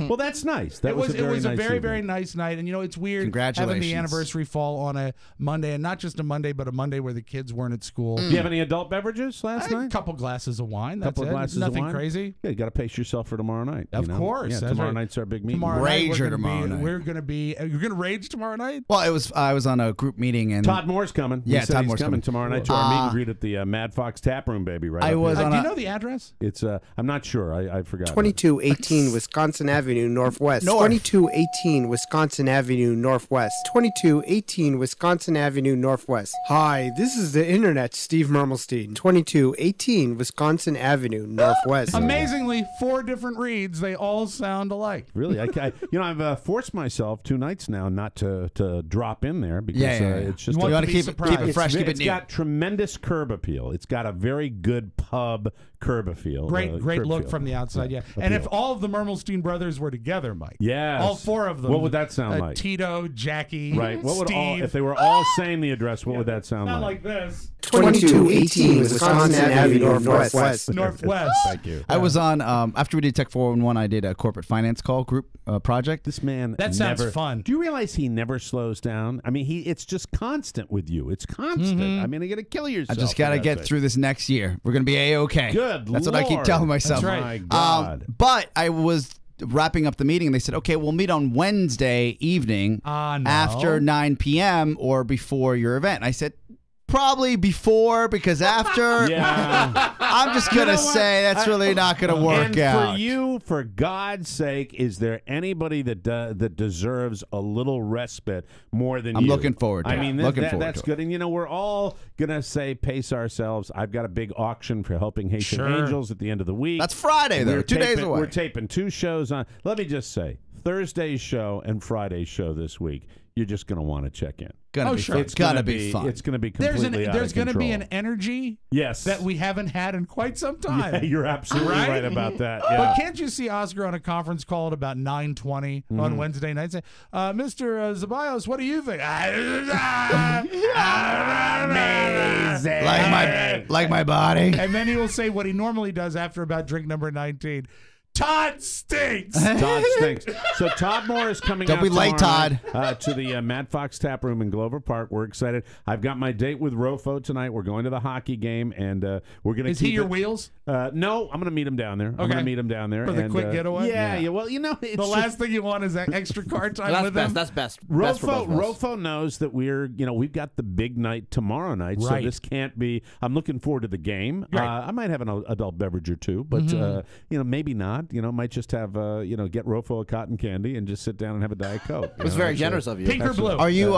Speaker 3: Well, that's nice. It was
Speaker 4: a
Speaker 3: nice
Speaker 4: very,
Speaker 3: evening.
Speaker 4: very nice night. And, you know, it's weird having
Speaker 5: Congratulations.
Speaker 4: the anniversary fall on a Monday, and not just a Monday, but a Monday where the kids weren't at school.
Speaker 3: Do you have any adult beverages last night?
Speaker 4: A couple glasses of wine. That's
Speaker 3: couple of
Speaker 4: it.
Speaker 3: glasses
Speaker 4: Nothing
Speaker 3: of wine?
Speaker 4: crazy.
Speaker 3: Yeah, you got to pace yourself for tomorrow night.
Speaker 4: Of
Speaker 3: you know?
Speaker 4: course.
Speaker 3: Yeah,
Speaker 4: That's
Speaker 3: tomorrow
Speaker 4: right.
Speaker 3: night's our big meeting.
Speaker 4: Tomorrow night,
Speaker 5: Rager
Speaker 4: we're gonna
Speaker 5: tomorrow
Speaker 4: be,
Speaker 5: night.
Speaker 4: We're going to be. You're going to rage tomorrow night?
Speaker 5: Well, I was on a group meeting and
Speaker 3: Todd Moore's coming.
Speaker 5: Yeah,
Speaker 3: He said
Speaker 5: Todd
Speaker 3: he's
Speaker 5: Moore's
Speaker 3: coming
Speaker 5: coming.
Speaker 3: tomorrow night to our meet and greet at the Mad Fox Tap Room, baby. Right.
Speaker 5: I
Speaker 3: up
Speaker 5: was
Speaker 3: here.
Speaker 5: on
Speaker 4: Do you
Speaker 5: a-
Speaker 4: know the address?
Speaker 3: It's I'm not sure. I forgot.
Speaker 14: 2218 Wisconsin Avenue Northwest. 2218 Wisconsin Avenue Northwest. 2218 Wisconsin Avenue Northwest. Hi, this is the internet, Steve Mermelstein. 2218 Wisconsin Avenue Northwest.
Speaker 4: Amazingly, 4 different reads. They all sound alike.
Speaker 3: Really, I've forced myself 2 nights now not to drop in there because it's just
Speaker 4: You want to keep
Speaker 5: it fresh, keep it
Speaker 3: It's
Speaker 5: new.
Speaker 3: got tremendous curb appeal. It's got a very good pub curb appeal.
Speaker 4: Great
Speaker 3: curb
Speaker 4: look
Speaker 3: feel.
Speaker 4: from the outside, yeah. And if all of the Mermelstein brothers were together, Mike.
Speaker 3: Yes.
Speaker 4: All 4 of them.
Speaker 3: What would that sound like?
Speaker 4: Tito, Jackie,
Speaker 3: Right. What would
Speaker 4: Steve.
Speaker 3: if they were all saying the address? What would that sound
Speaker 4: Not
Speaker 3: like?
Speaker 4: like this.
Speaker 14: 2218 Wisconsin Avenue Northwest.
Speaker 4: Northwest.
Speaker 3: Thank you.
Speaker 5: I was on after we did Tech 411. I did a corporate finance call group project.
Speaker 3: This man.
Speaker 4: That sounds
Speaker 3: never,
Speaker 4: fun.
Speaker 3: Do you realize he never slows down? I mean, it's just constant with you. It's constant. I mean, you're gonna kill
Speaker 5: I
Speaker 3: yourself.
Speaker 5: just got to get through this next year. We're gonna be a-okay.
Speaker 3: Good
Speaker 5: That's what I keep
Speaker 3: Lord.
Speaker 5: telling myself.
Speaker 4: That's right.
Speaker 3: My God.
Speaker 5: But I was wrapping up the meeting, and they said, "Okay, we'll meet on Wednesday evening
Speaker 4: No.
Speaker 5: after 9 p.m. or before your event." And I said, "Probably before, because after,
Speaker 3: Yeah.
Speaker 5: I'm just gonna
Speaker 3: know what?
Speaker 5: say that's really not gonna work
Speaker 3: and
Speaker 5: out."
Speaker 3: for you, for God's sake, is there anybody that deserves a little respite more than
Speaker 5: I'm
Speaker 3: you?
Speaker 5: looking forward to
Speaker 3: I
Speaker 5: it.
Speaker 3: mean,
Speaker 5: Looking forward
Speaker 3: that's
Speaker 5: to
Speaker 3: good. And, you know, we're all going to say pace ourselves. I've got a big auction for Helping Haitian
Speaker 4: Sure.
Speaker 3: Angels at the end of the week.
Speaker 5: That's Friday, though.
Speaker 3: We're
Speaker 5: 2 days
Speaker 3: taping-
Speaker 5: away.
Speaker 3: We're taping 2 shows on. Let me just say, Thursday's show and Friday's show this week, you're just going to want to check in.
Speaker 5: Gonna be
Speaker 4: sure.
Speaker 5: fun.
Speaker 3: It's
Speaker 5: gonna
Speaker 3: gonna
Speaker 5: be fun.
Speaker 3: It's going to be
Speaker 4: There's
Speaker 3: completely
Speaker 4: there's
Speaker 3: going to
Speaker 4: be an energy
Speaker 3: yes
Speaker 4: that we haven't had in quite some time.
Speaker 3: Yeah, you're absolutely right about that. Yeah.
Speaker 4: But can't you see Oscar on a conference call at about 9:20 on Wednesday night say, Mr. Zabayos, what do you think?
Speaker 3: Amazing.
Speaker 5: like my body.
Speaker 4: And then he will say what he normally does after about drink number 19. Todd stinks.
Speaker 3: Todd stinks. So Todd Moore is coming
Speaker 5: Don't
Speaker 3: out
Speaker 5: be late,
Speaker 3: tomorrow to the Mad Fox Tap Room in Glover Park. We're excited. I've got my date with Rofo tonight. We're going to the hockey game, and we're going to
Speaker 4: Is he your wheels?
Speaker 3: No, I'm going to meet him down there. I'm going to meet him down there.
Speaker 4: For the
Speaker 3: and,
Speaker 4: quick getaway?
Speaker 3: Yeah. Well, you know, it's
Speaker 4: The last thing you want is that extra car time
Speaker 11: That's
Speaker 4: with
Speaker 11: best.
Speaker 4: him.
Speaker 11: That's best. Best for both of us.
Speaker 3: Rofo knows that we've got the big night tomorrow night, so
Speaker 4: Right.
Speaker 3: this can't be. I'm looking forward to the game.
Speaker 4: Right.
Speaker 3: I might have an adult beverage or 2, but maybe not. Might just have get Rofo a cotton candy and just sit down and have a Diet Coke.
Speaker 11: It was very generous of you.
Speaker 4: Pink or blue?
Speaker 5: Are you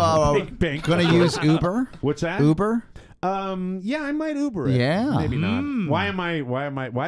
Speaker 3: Pink.
Speaker 5: going to use Uber?
Speaker 3: What's that?
Speaker 5: Uber?
Speaker 3: Yeah, I might Uber it.
Speaker 5: Yeah.
Speaker 3: Maybe not. Why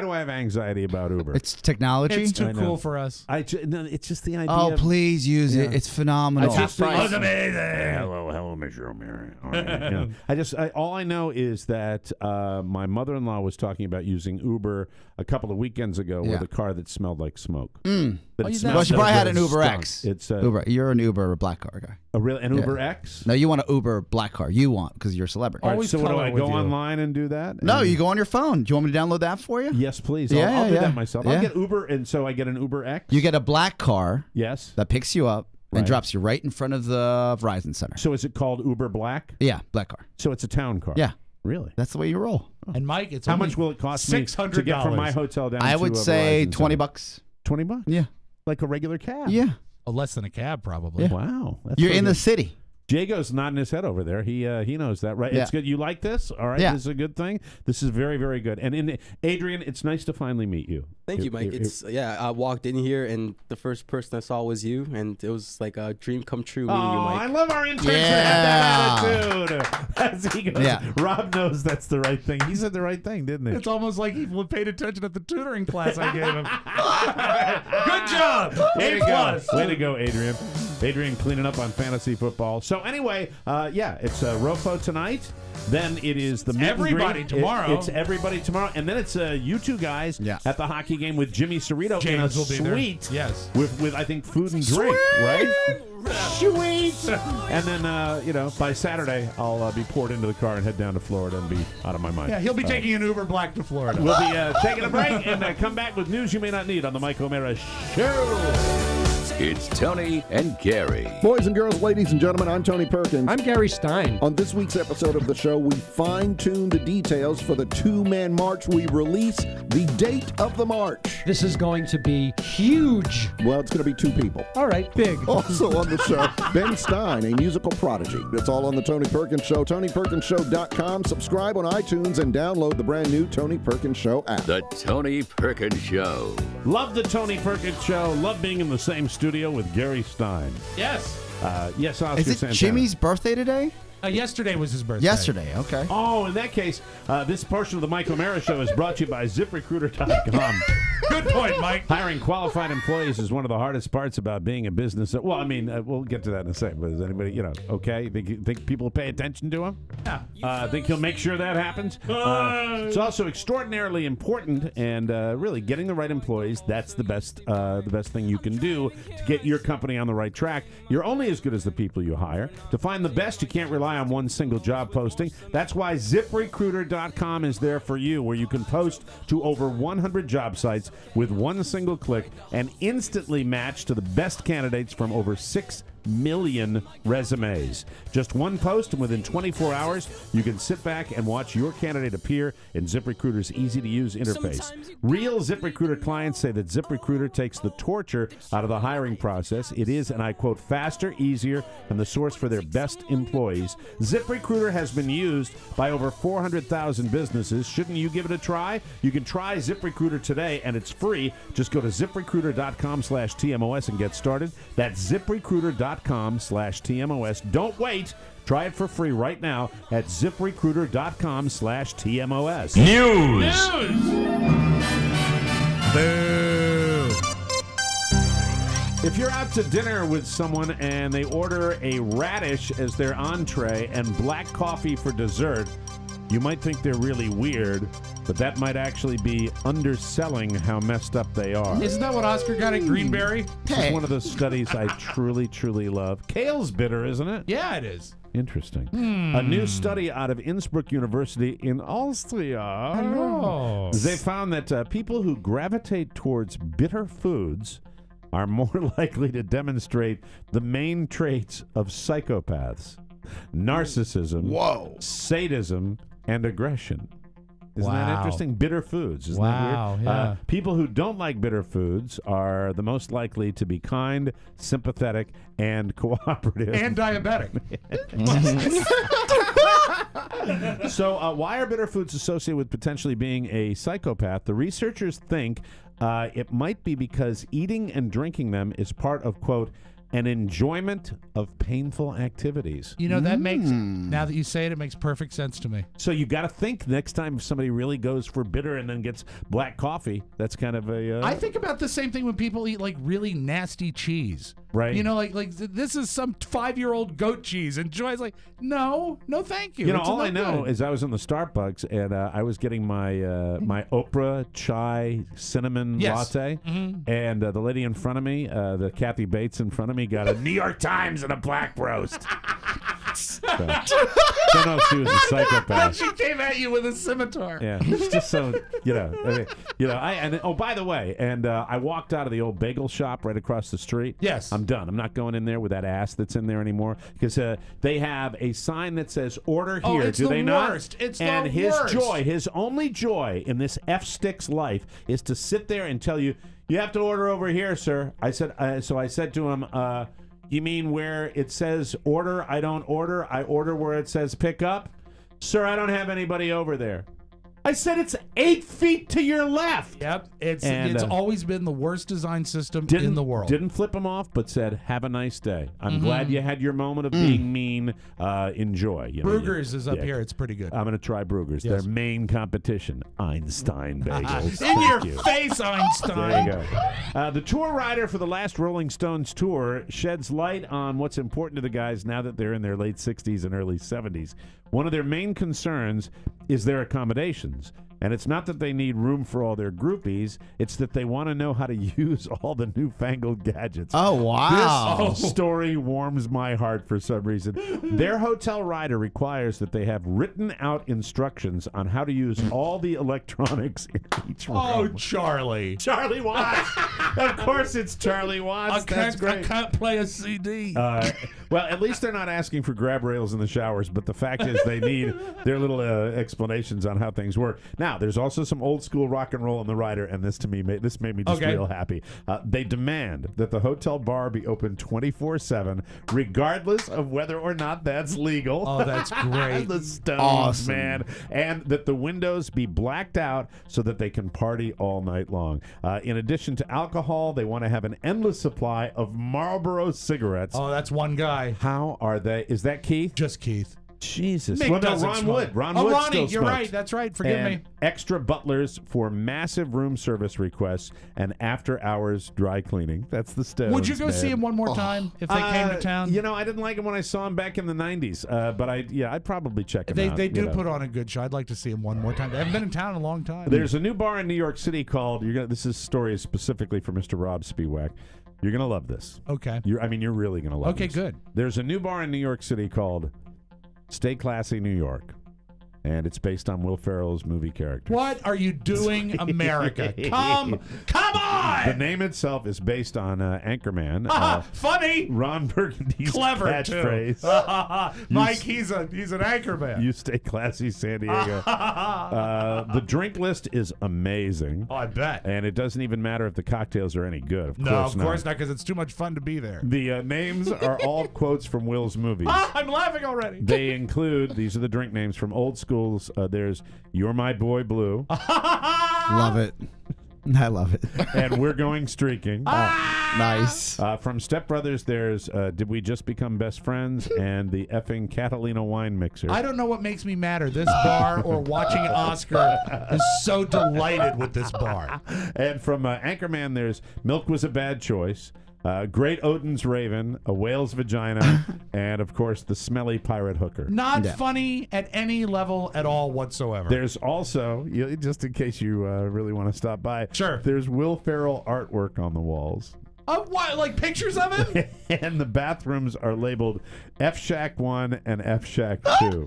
Speaker 3: do I have anxiety about Uber?
Speaker 5: It's technology.
Speaker 4: It's too
Speaker 3: I know.
Speaker 4: cool for us.
Speaker 3: No, it's just the idea.
Speaker 5: Oh,
Speaker 3: of-
Speaker 5: please use it. It's phenomenal.
Speaker 3: I just think-
Speaker 11: price.
Speaker 3: Hello, Mr. O'Meara. All right, all I know is that my mother-in-law was talking about using Uber a couple of weekends ago with a car that smelled like smoke. But it smelled
Speaker 5: Well, she
Speaker 3: so
Speaker 5: probably had
Speaker 3: good
Speaker 5: an
Speaker 3: it
Speaker 5: Uber
Speaker 3: stunk.
Speaker 5: X.
Speaker 3: It's
Speaker 5: Uber. You're an Uber black car guy.
Speaker 3: an Uber X.
Speaker 5: No, you want an Uber black car. You want because you're a celebrity.
Speaker 3: All right,
Speaker 4: Always
Speaker 3: so what do
Speaker 4: color
Speaker 3: I
Speaker 4: with
Speaker 3: go
Speaker 4: you.
Speaker 3: online and do that?
Speaker 5: No,
Speaker 3: And-
Speaker 5: you go on your phone. Do you want me to download the app for you?
Speaker 3: Yes, please.
Speaker 5: Yeah,
Speaker 3: I'll do
Speaker 5: yeah.
Speaker 3: that myself.
Speaker 5: Yeah.
Speaker 3: I'll get Uber, and so I get an Uber X.
Speaker 5: You get a black car.
Speaker 3: Yes.
Speaker 5: That picks you up
Speaker 3: Right.
Speaker 5: and drops you right in front of the Verizon Center.
Speaker 3: So is it called Uber Black?
Speaker 5: Yeah, black car.
Speaker 3: So it's a town car.
Speaker 5: Yeah.
Speaker 3: Really?
Speaker 5: That's the way you roll.
Speaker 4: And Mike, it's
Speaker 3: How
Speaker 4: only
Speaker 3: much will it cost me to
Speaker 4: $600
Speaker 3: get from my hotel down
Speaker 5: I
Speaker 3: to
Speaker 5: would
Speaker 3: a
Speaker 5: say
Speaker 3: Verizon
Speaker 5: $20.
Speaker 3: Center? $20?
Speaker 5: Yeah.
Speaker 3: Like a regular cab?
Speaker 5: Yeah.
Speaker 4: Oh, less than a cab, probably.
Speaker 5: Yeah.
Speaker 3: Wow. That's
Speaker 5: You're
Speaker 3: pretty
Speaker 5: in the
Speaker 3: good.
Speaker 5: city.
Speaker 3: Jago's nodding his head over there. He knows that, right?
Speaker 5: Yeah.
Speaker 3: It's good. You like this? All right.
Speaker 5: Yeah.
Speaker 3: This is a good thing. This is very, very good. And Adrian, it's nice to finally meet you.
Speaker 15: Thank you, Mike. I walked in here and the first person I saw was you, and it was like a dream come true meeting you, Mike.
Speaker 3: I love our interns that have that attitude. As he goes, Rob knows that's the right thing. He said the right thing, didn't he?
Speaker 4: It's almost like he paid attention at the tutoring class I gave him. Good job.
Speaker 3: Way to
Speaker 4: A+.
Speaker 3: go. Way to go, Adrian. Adrian cleaning up on fantasy football. So anyway, it's Rofo tonight. Then it is the meet and
Speaker 4: Everybody
Speaker 3: greet.
Speaker 4: tomorrow.
Speaker 3: It's everybody tomorrow, and then it's you two guys at the hockey game with Jimmy Cerrito in a
Speaker 4: James will be there.
Speaker 3: suite.
Speaker 4: Yes.
Speaker 3: With I think food and drink, right? Sweet. And then by Saturday I'll be poured into the car and head down to Florida and be out of my mind.
Speaker 4: Yeah, he'll be taking an Uber Black to Florida.
Speaker 3: We'll be taking a break and come back with news you may not need on the Mike O'Mara Show.
Speaker 2: It's Tony and Gary.
Speaker 16: Boys and girls, ladies and gentlemen, I'm Tony Perkins.
Speaker 17: I'm Gary Stein.
Speaker 16: On this week's episode of the show, we fine-tune the details for the two-man march. We release the date of the march.
Speaker 17: This is going to be huge.
Speaker 16: Well, it's going to be two people.
Speaker 17: All right, big.
Speaker 16: Also on the show, Ben Stein, a musical prodigy. That's all on the Tony Perkins Show. TonyPerkinsShow.com. Subscribe on iTunes and download the brand new Tony Perkins Show app.
Speaker 2: The Tony Perkins Show.
Speaker 3: Love the Tony Perkins Show. Love being in the same studio with Gary Stein.
Speaker 4: Yes.
Speaker 3: Yes, Oscar
Speaker 5: Is it
Speaker 3: Santana.
Speaker 5: Jimmy's birthday today?
Speaker 4: Yesterday was his birthday.
Speaker 5: Yesterday, okay.
Speaker 3: Oh, in that case, this portion of the Mike O'Mara Show is brought to you by ZipRecruiter.com.
Speaker 4: Good point, Mike.
Speaker 3: Hiring qualified employees is one of the hardest parts about being a business. Well, I mean, we'll get to that in a second. But is anybody, okay? Think people pay attention to him?
Speaker 4: Yeah.
Speaker 3: Think he'll make sure that happens? It's also extraordinarily important, and really getting the right employees. That's the best thing you can do to get your company on the right track. You're only as good as the people you hire. To find the best, you can't rely on one single job posting. That's why ZipRecruiter.com is there for you, where you can post to over 100 job sites with one single click and instantly match to the best candidates from over 6 million resumes. Just one post, and within 24 hours, you can sit back and watch your candidate appear in ZipRecruiter's easy-to-use interface. Real ZipRecruiter clients say that ZipRecruiter takes the torture out of the hiring process. It is, and I quote, faster, easier, and the source for their best employees. ZipRecruiter has been used by over 400,000 businesses. Shouldn't you give it a try? You can try ZipRecruiter today, and it's free. Just go to ZipRecruiter.com/TMOS and get started. That's ZipRecruiter.com/TMOS. Don't wait. Try it for free right now at ZipRecruiter.com/TMOS.
Speaker 12: News.
Speaker 3: Boo. If you're out to dinner with someone and they order a radish as their entree and black coffee for dessert, you might think they're really weird, but that might actually be underselling how messed up they are.
Speaker 4: Isn't that what Oscar got at Greenberry?
Speaker 3: This is one of those studies I truly, truly love. Kale's bitter, isn't it?
Speaker 4: Yeah, it is.
Speaker 3: Interesting. A new study out of Innsbruck University in Austria.
Speaker 4: Hello.
Speaker 3: They found that people who gravitate towards bitter foods are more likely to demonstrate the main traits of psychopaths: narcissism, sadism, and aggression. Isn't that interesting? Bitter foods. Isn't that weird?
Speaker 4: Yeah.
Speaker 3: People who don't like bitter foods are the most likely to be kind, sympathetic, and cooperative.
Speaker 4: And diabetic.
Speaker 3: So why are bitter foods associated with potentially being a psychopath? The researchers think it might be because eating and drinking them is part of, quote, an enjoyment of painful activities.
Speaker 4: You know, that makes, now that you say it, it makes perfect sense to me.
Speaker 3: So you got to think next time if somebody really goes for bitter and then gets black coffee, that's kind of a...
Speaker 4: I think about the same thing when people eat, like, really nasty cheese.
Speaker 3: Right.
Speaker 4: You know, like this is some 5-year-old goat cheese. And Joy's like, no, thank you.
Speaker 3: You know,
Speaker 4: It's
Speaker 3: all
Speaker 4: not
Speaker 3: I know
Speaker 4: good.
Speaker 3: is I was in the Starbucks and I was getting my my Oprah chai cinnamon latte, and the lady in front of me, the Kathy Bates in front of me, got a New York Times and a black roast. Don't know if she was a psychopath.
Speaker 4: She came at you with a scimitar.
Speaker 3: Yeah, it's just so by the way, I walked out of the old bagel shop right across the street.
Speaker 4: Yes,
Speaker 3: I'm done. I'm not going in there with that ass that's in there anymore because they have a sign that says "Order here."
Speaker 4: It's
Speaker 3: Do they
Speaker 4: worst.
Speaker 3: not?
Speaker 4: It's
Speaker 3: and
Speaker 4: the
Speaker 3: his
Speaker 4: worst.
Speaker 3: joy, his only joy in this F-stick's life is to sit there and tell you, "You have to order over here, sir." I said, so I said to him, "You mean where it says order? I don't order. I order where it says pick up." "Sir, I don't have anybody over there." I said, "It's 8 feet to your left."
Speaker 4: Yep, it's always been the worst design system in the world.
Speaker 3: Didn't flip him off, but said, "Have a nice day. I'm glad you had your moment of being mean. Enjoy."
Speaker 4: Brugger's is up here. It's pretty good.
Speaker 3: I'm going to try Brugger's.
Speaker 4: Yes.
Speaker 3: Their main competition, Einstein bagels.
Speaker 4: In your
Speaker 3: Thank you.
Speaker 4: face, Einstein.
Speaker 3: There you go. The tour rider for the last Rolling Stones tour sheds light on what's important to the guys now that they're in their late 60s and early 70s. One of their main concerns is their accommodations. And it's not that they need room for all their groupies. It's that they want to know how to use all the newfangled gadgets.
Speaker 5: Oh, wow.
Speaker 3: This story warms my heart for some reason. Their hotel rider requires that they have written out instructions on how to use all the electronics in each room.
Speaker 4: Oh, Charlie.
Speaker 3: Charlie Watts. Of course it's Charlie Watts. That's great.
Speaker 4: I can't play a CD.
Speaker 3: Well, at least they're not asking for grab rails in the showers, but the fact is they need their little explanations on how things work. Now, there's also some old school rock and roll in the rider, and this made me just real happy. They demand that the hotel bar be open 24/7, regardless of whether or not that's legal.
Speaker 4: Oh, that's great.
Speaker 3: The Stones,
Speaker 5: Awesome.
Speaker 3: man. And that the windows be blacked out so that they can party all night long. In addition to alcohol, they want to have an endless supply of Marlboro cigarettes.
Speaker 4: Oh, that's one guy.
Speaker 3: How are they? Is that Keith?
Speaker 4: Just Keith.
Speaker 3: Jesus.
Speaker 4: Mick
Speaker 3: Well, no,
Speaker 4: doesn't
Speaker 3: Ron
Speaker 4: smoke.
Speaker 3: Wood. Ron
Speaker 4: Oh,
Speaker 3: Wood
Speaker 4: Ronnie,
Speaker 3: still
Speaker 4: you're
Speaker 3: smokes.
Speaker 4: right. That's right. Forgive
Speaker 3: And
Speaker 4: me.
Speaker 3: extra butlers for massive room service requests and after-hours dry cleaning. That's the Stones.
Speaker 4: Would you go see him one more time if they came to town?
Speaker 3: You know, I didn't like him when I saw him back in the 90s, but I'd probably check him out.
Speaker 4: They do put on a good show. I'd like to see him one more time. They haven't been in town in a long time.
Speaker 3: There's a new bar in New York City called, this story is specifically for Mr. Robb Spiewak. You're going to love this.
Speaker 4: Okay.
Speaker 3: You're really going to love
Speaker 4: Okay,
Speaker 3: this.
Speaker 4: good.
Speaker 3: There's a new bar in New York City called Stay Classy New York, and it's based on Will Ferrell's movie character.
Speaker 4: What are you doing, America? Come on!
Speaker 3: The name itself is based on Anchorman.
Speaker 4: Funny!
Speaker 3: Ron Burgundy's
Speaker 4: Clever,
Speaker 3: catchphrase.
Speaker 4: Mike, he's an anchorman.
Speaker 3: You stay classy, San Diego. The drink list is amazing.
Speaker 4: Oh, I bet.
Speaker 3: And it doesn't even matter if the cocktails are any good. Of
Speaker 4: course not, because it's too much fun to be there.
Speaker 3: The names are all quotes from Will's movies.
Speaker 4: I'm laughing already.
Speaker 3: They include, these are the drink names from old schools. There's You're My Boy Blue.
Speaker 5: Love it. I love it.
Speaker 3: And We're Going Streaking.
Speaker 5: Nice.
Speaker 3: From Step Brothers, there's Did We Just Become Best Friends? And the effing Catalina Wine Mixer.
Speaker 4: I don't know what makes me madder, this bar or watching Oscar is so delighted with this bar.
Speaker 3: And from Anchorman, there's Milk Was a Bad Choice. Great Odin's Raven, A Whale's Vagina, and, of course, The Smelly Pirate Hooker.
Speaker 4: Not funny at any level at all whatsoever.
Speaker 3: There's also, just in case you really want to stop by,
Speaker 4: sure.
Speaker 3: There's Will Ferrell artwork on the walls.
Speaker 4: What, like pictures of him?
Speaker 3: And the bathrooms are labeled F Shack 1 and F Shack 2.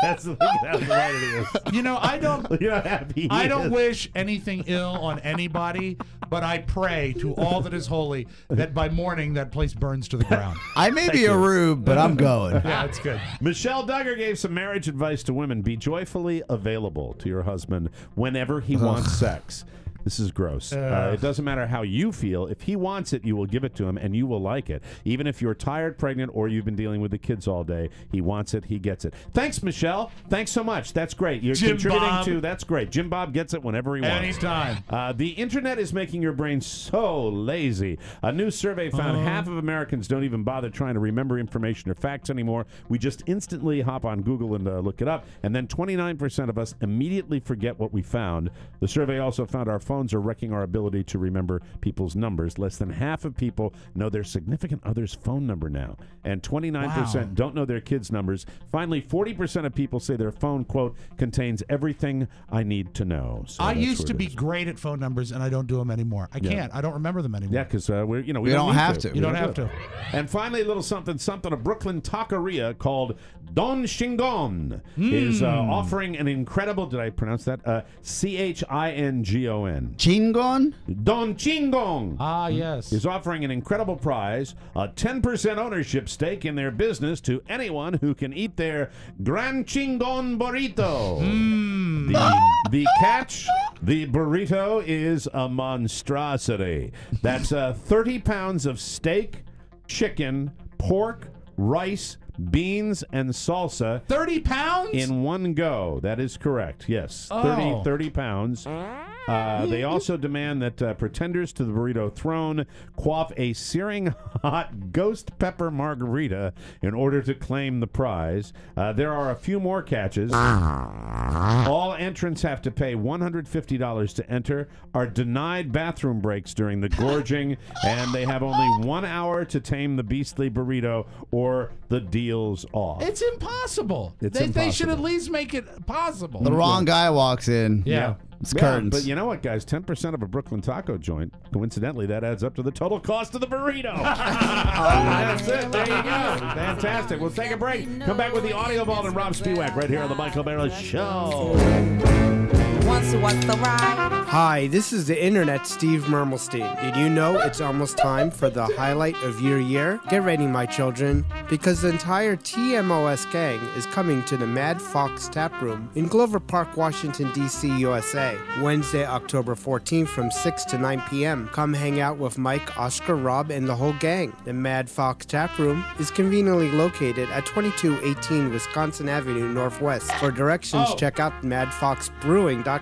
Speaker 3: That's what it is.
Speaker 4: You know, I don't
Speaker 3: Look at how happy he
Speaker 4: I don't
Speaker 3: is.
Speaker 4: wish anything ill on anybody, but I pray to all that is holy that by morning that place burns to the ground.
Speaker 5: I may be a rube, but I'm going.
Speaker 4: Yeah, that's good.
Speaker 3: Michelle Duggar gave some marriage advice to women. Be joyfully available to your husband whenever he wants sex. This is gross. It doesn't matter how you feel. If he wants it, you will give it to him, and you will like it. Even if you're tired, pregnant, or you've been dealing with the kids all day, he wants it, he gets it. Thanks, Michelle. Thanks so much. That's great. You're
Speaker 4: Jim
Speaker 3: contributing
Speaker 4: Bob.
Speaker 3: to, that's great. Jim Bob gets it whenever he wants.
Speaker 4: Anytime.
Speaker 3: The internet is making your brain so lazy. A new survey found half of Americans don't even bother trying to remember information or facts anymore. We just instantly hop on Google and look it up, and then 29% of us immediately forget what we found. The survey also found our phone phones are wrecking our ability to remember people's numbers. Less than half of people know their significant other's phone number now, and 29% don't know their kids' numbers. Finally, 40% of people say their phone, quote, contains everything I need to know. So
Speaker 4: I used to be great at phone numbers, and I don't do them anymore. I can't. I don't remember them anymore.
Speaker 3: Yeah, because we
Speaker 5: don't have to.
Speaker 4: You don't have to.
Speaker 3: And finally, a little something. A Brooklyn taqueria called Don Chingon is offering an incredible. Did I pronounce that? Chingon.
Speaker 5: Chingon?
Speaker 3: Don Chingon.
Speaker 4: Ah, yes.
Speaker 3: Is offering an incredible prize, a 10% ownership stake in their business to anyone who can eat their Gran Chingon burrito. The catch, the burrito is a monstrosity. That's 30 pounds of steak, chicken, pork, rice, beans, and salsa.
Speaker 4: 30 pounds?
Speaker 3: In one go. That is correct. Yes. 30 pounds. They also demand that pretenders to the burrito throne quaff a searing hot ghost pepper margarita in order to claim the prize. There are a few more catches. All entrants have to pay $150 to enter, are denied bathroom breaks during the gorging, and they have only 1 hour to tame the beastly burrito or the deal's off.
Speaker 4: It's impossible. They should at least make it possible.
Speaker 5: The wrong guy walks in.
Speaker 4: Yeah.
Speaker 5: It's curtains.
Speaker 3: But you know what, guys? 10% of a Brooklyn taco joint, coincidentally, that adds up to the total cost of the burrito. That's it. There you go. Fantastic. We'll take a break. Come back with the Audio Vault and Rob Spiewak right here on the Michael Mara Show.
Speaker 18: Wants to watch the ride.
Speaker 14: Hi, this is the Internet Steve Mermelstein. Did you know it's almost time for the highlight of your year? Get ready, my children, because the entire TMOS gang is coming to the Mad Fox Tap Room in Glover Park, Washington, D.C., USA. Wednesday, October 14th from 6 to 9 p.m. Come hang out with Mike, Oscar, Rob, and the whole gang. The Mad Fox Tap Room is conveniently located at 2218 Wisconsin Avenue Northwest. For directions, check out madfoxbrewing.com.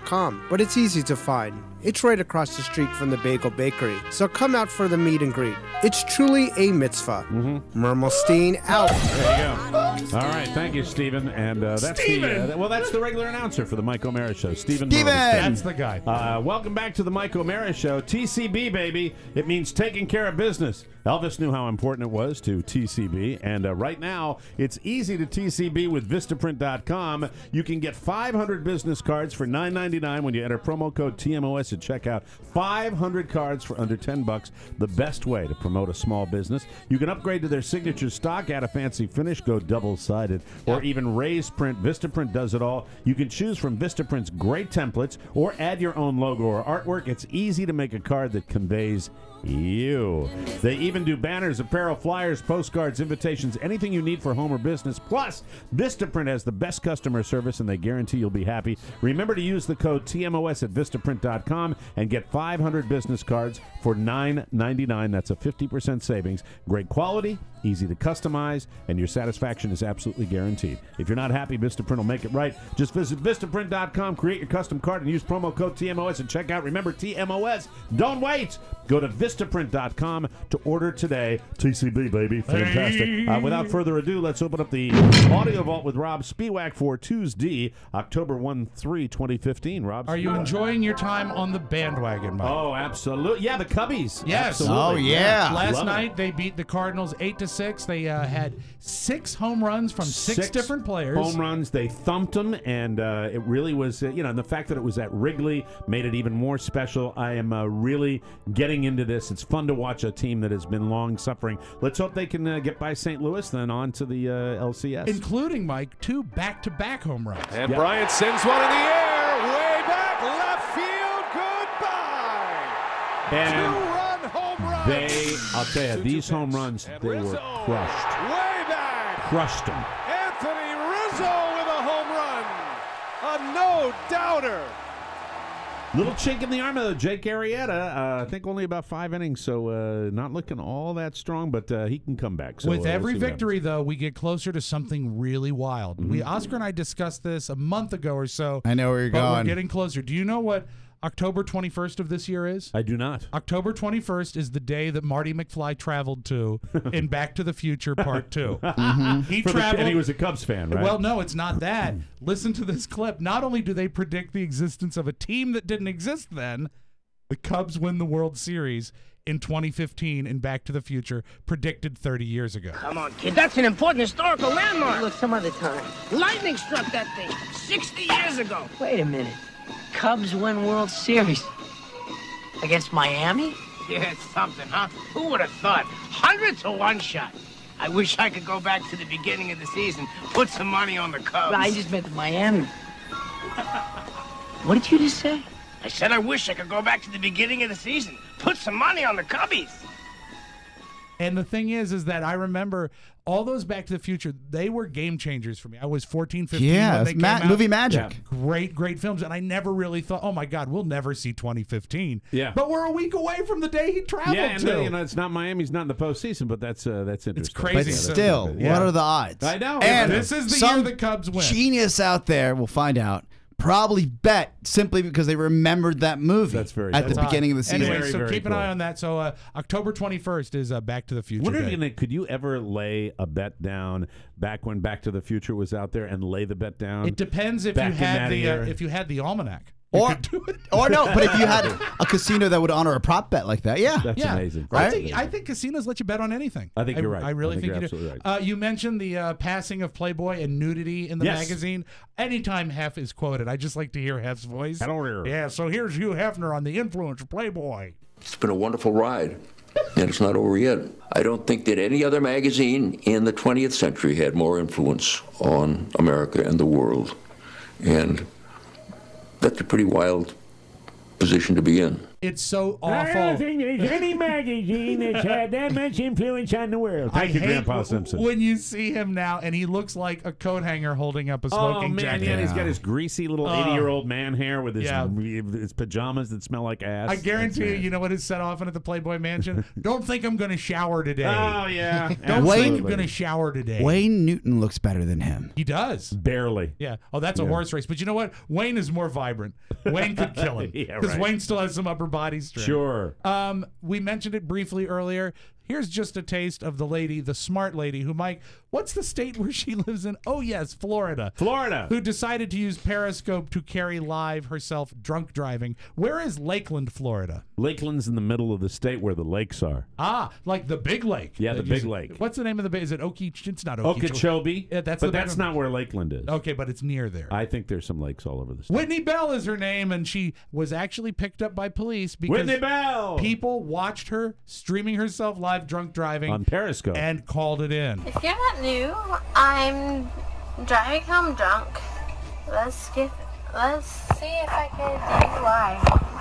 Speaker 14: But it's easy to find. It's right across the street from the Bagel Bakery. So come out for the meet and greet. It's truly a mitzvah. Mermelstein out.
Speaker 3: There you go. All right, thank you, Stephen. And that's that's the regular announcer for the Mike O'Mara Show, Stephen.
Speaker 4: That's the guy.
Speaker 3: Welcome back to the Mike O'Mara Show. TCB, baby. It means taking care of business. Elvis knew how important it was to TCB, and right now it's easy to TCB with Vistaprint.com. You can get 500 business cards for $9.99 when you enter promo code TMOS at checkout. 500 cards for under $10. The best way to promote a small business. You can upgrade to their signature stock, add a fancy finish, go double-sided, or even raise print. Vistaprint does it all. You can choose from Vistaprint's great templates or add your own logo or artwork. It's easy to make a card that conveys you. They even do banners, apparel, flyers, postcards, invitations, anything you need for home or business. Plus, Vistaprint has the best customer service, and they guarantee you'll be happy. Remember to use the code TMOS at Vistaprint.com and get 500 business cards for $9.99. That's a 50% savings. Great quality, easy to customize, and your satisfaction is absolutely guaranteed. If you're not happy, Vistaprint will make it right. Just visit Vistaprint.com, create your custom card, and use promo code TMOS and check out. Remember, TMOS. Don't wait. Go to Vistaprint.com to order today. TCB, baby. Fantastic. Without further ado, let's open up the Audio Vault with Rob Spiewak for Tuesday, October 3, 2015. Rob,
Speaker 4: are you enjoying your time on the bandwagon, Mike?
Speaker 3: Oh, absolutely. Yeah, the Cubbies.
Speaker 4: Yes.
Speaker 3: Absolutely.
Speaker 5: Oh, yeah.
Speaker 4: Last night, they beat the Cardinals 8-6. They had 6 home runs from six different players.
Speaker 3: Home runs. They thumped them, and it really was, and the fact that it was at Wrigley made it even more special. I am really getting into this. It's fun to watch a team that has been long suffering. Let's hope they can get by St. Louis, then on to the LCS.
Speaker 4: Including, Mike, 2 back-to-back home runs.
Speaker 19: And Bryant sends one in the air, way back, left field, goodbye.
Speaker 3: And
Speaker 19: 2-run home run.
Speaker 3: I'll tell you, these home runs, they were crushed.
Speaker 19: Way back.
Speaker 3: Crushed them.
Speaker 19: Anthony Rizzo with a home run. A no-doubter.
Speaker 3: Little chink in the armor, though. Jake Arrieta, I think only about 5 innings, so not looking all that strong, but he can come back. So,
Speaker 4: with every victory, though, we get closer to something really wild. Oscar and I discussed this a month ago or so.
Speaker 5: I know where you're going.
Speaker 4: We're getting closer. Do you know what October 21st of this year is?
Speaker 3: I do not.
Speaker 4: October 21st is the day that Marty McFly traveled to in Back to the Future Part 2. He traveled.
Speaker 3: And he was a Cubs fan, right?
Speaker 4: Well, no, it's not that. Listen to this clip. Not only do they predict the existence of a team that didn't exist then, The Cubs win the World Series in 2015 in Back to the Future, predicted 30 years ago.
Speaker 20: Come on, kid. That's an important historical landmark.
Speaker 18: Look, some other time.
Speaker 20: Lightning struck that thing 60 years ago.
Speaker 18: Wait a minute. Cubs win World Series against Miami?
Speaker 20: Yeah, it's something, huh? Who would have thought? 100 to 1 shot. I wish I could go back to the beginning of the season, put some money on the Cubs.
Speaker 18: I just meant Miami. What did you just say?
Speaker 20: I said I wish I could go back to the beginning of the season, put some money on the Cubbies.
Speaker 4: And the thing is that I remember all those Back to the Future, they were game changers for me. I was 14, 15
Speaker 5: Yeah,
Speaker 4: when they came out.
Speaker 5: movie magic.
Speaker 4: Yeah. Great films. And I never really thought, oh my God, we'll never see 2015.
Speaker 3: Yeah.
Speaker 4: But we're a week away from the day he traveled
Speaker 3: Yeah, and
Speaker 4: to.
Speaker 3: you know, it's not Miami's not in the postseason, but that's interesting.
Speaker 4: It's crazy.
Speaker 5: But still, what are the odds?
Speaker 3: I know.
Speaker 4: And this is the
Speaker 5: some
Speaker 4: year the Cubs win.
Speaker 5: Genius out there, we'll find out, probably bet simply because they remembered that movie at the beginning of the season.
Speaker 4: Anyway, so keep an eye on that. So October 21st is Back to the Future Day.
Speaker 3: Could you ever lay a bet down back when Back to the Future was out there and lay the bet down?
Speaker 4: It depends if you had the almanac.
Speaker 5: Or no, but if you had a casino that would honor a prop bet like that,
Speaker 3: that's amazing.
Speaker 4: Right? I think casinos let you bet on anything.
Speaker 3: I think you're right.
Speaker 4: I really think
Speaker 3: you're
Speaker 4: you do.
Speaker 3: absolutely right.
Speaker 4: You mentioned the passing of Playboy and nudity in the magazine. Anytime Hef is quoted, I just like to hear Hef's voice. Yeah, so here's Hugh Hefner on the influence of Playboy.
Speaker 21: It's been a wonderful ride, and it's not over yet. I don't think that any other magazine in the 20th century had more influence on America and the world. And that's a pretty wild position to be in.
Speaker 4: It's so awful.
Speaker 7: I don't think there's any magazine that's had that much influence on the world.
Speaker 3: Thank you, Grandpa Simpson.
Speaker 4: When you see him now, and he looks like a coat hanger holding up a smoking jacket.
Speaker 3: Yeah, he's got his greasy little 80-year-old man hair with his pajamas that smell like ass.
Speaker 4: I guarantee you know what is set off at the Playboy Mansion? Don't think I'm going to shower today.
Speaker 3: Oh, yeah.
Speaker 4: Don't think I'm going to shower today.
Speaker 5: Wayne Newton looks better than him.
Speaker 4: He does.
Speaker 3: Barely.
Speaker 4: Yeah. Oh, that's a horse race. But you know what? Wayne is more vibrant. Wayne could kill him. Because Wayne still has some upper body strength.
Speaker 3: Sure.
Speaker 4: We mentioned it briefly earlier. Here's just a taste of the lady, the smart lady, who, Mike, what's the state where she lives in? Oh, yes, Florida.
Speaker 3: Florida.
Speaker 4: Who decided to use Periscope to carry live herself drunk driving. Where is Lakeland, Florida?
Speaker 3: Lakeland's in the middle of the state where the lakes are.
Speaker 4: Ah, like the big lake.
Speaker 3: Yeah, the big lake.
Speaker 4: What's the name of the big? Is it Okeechobee? It's not Okeechobee.
Speaker 3: Okeechobee.
Speaker 4: Yeah, that's
Speaker 3: not where Lakeland is.
Speaker 4: Okay, but it's near there.
Speaker 3: I think there's some lakes all over the state.
Speaker 4: Whitney Bell is her name, and she was actually picked up by police because
Speaker 3: Whitney Bell!
Speaker 4: People watched her streaming herself live drunk driving
Speaker 3: on Periscope
Speaker 4: and called it in.
Speaker 22: If you're not new, I'm driving home drunk. Let's see if I can DUI.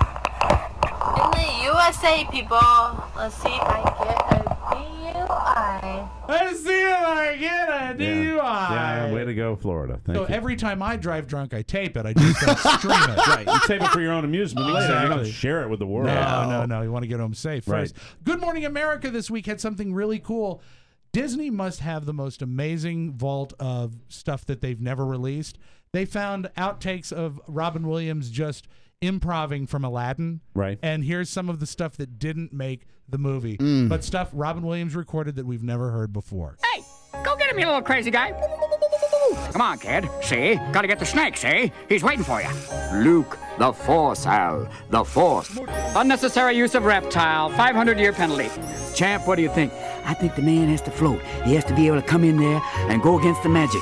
Speaker 22: In the USA, people, let's see if I get a DUI.
Speaker 4: Let's see if I get a DUI.
Speaker 3: Yeah, way to go, Florida. Thank you.
Speaker 4: Every time I drive drunk, I tape it. I just don't stream it.
Speaker 3: Right. You tape it for your own amusement later. You don't share it with the world.
Speaker 4: No. You want to get home safe first. Good Morning America this week had something really cool. Disney must have the most amazing vault of stuff that they've never released. They found outtakes of Robin Williams just improving from Aladdin.
Speaker 3: Right.
Speaker 4: And here's some of the stuff that didn't make the movie, but stuff Robin Williams recorded that we've never heard before.
Speaker 23: Hey, go get him, you little crazy guy. Come on, kid. See? Gotta get the snake, see? He's waiting for you.
Speaker 24: Luke, the Force, Al. The Force.
Speaker 23: Unnecessary use of reptile. 500-year penalty.
Speaker 24: Champ, what do you think? I think the man has to float. He has to be able to come in there and go against the magic.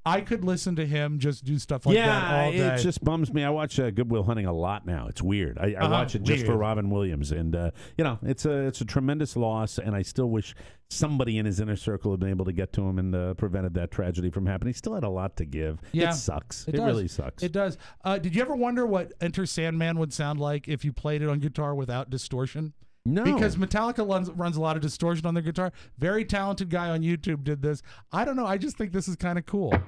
Speaker 4: I could listen to him just do stuff like that all day.
Speaker 3: It just bums me. I watch Good Will Hunting a lot now. It's weird. I watch it just for Robin Williams, and it's a tremendous loss. And I still wish somebody in his inner circle had been able to get to him and prevented that tragedy from happening. He still had a lot to give.
Speaker 4: Yeah,
Speaker 3: it sucks.
Speaker 4: It
Speaker 3: really sucks.
Speaker 4: It does. Did you ever wonder what Enter Sandman would sound like if you played it on guitar without distortion?
Speaker 3: No.
Speaker 4: Because Metallica runs a lot of distortion on their guitar. Very talented guy on YouTube did this. I don't know. I just think this is kind of cool.
Speaker 3: A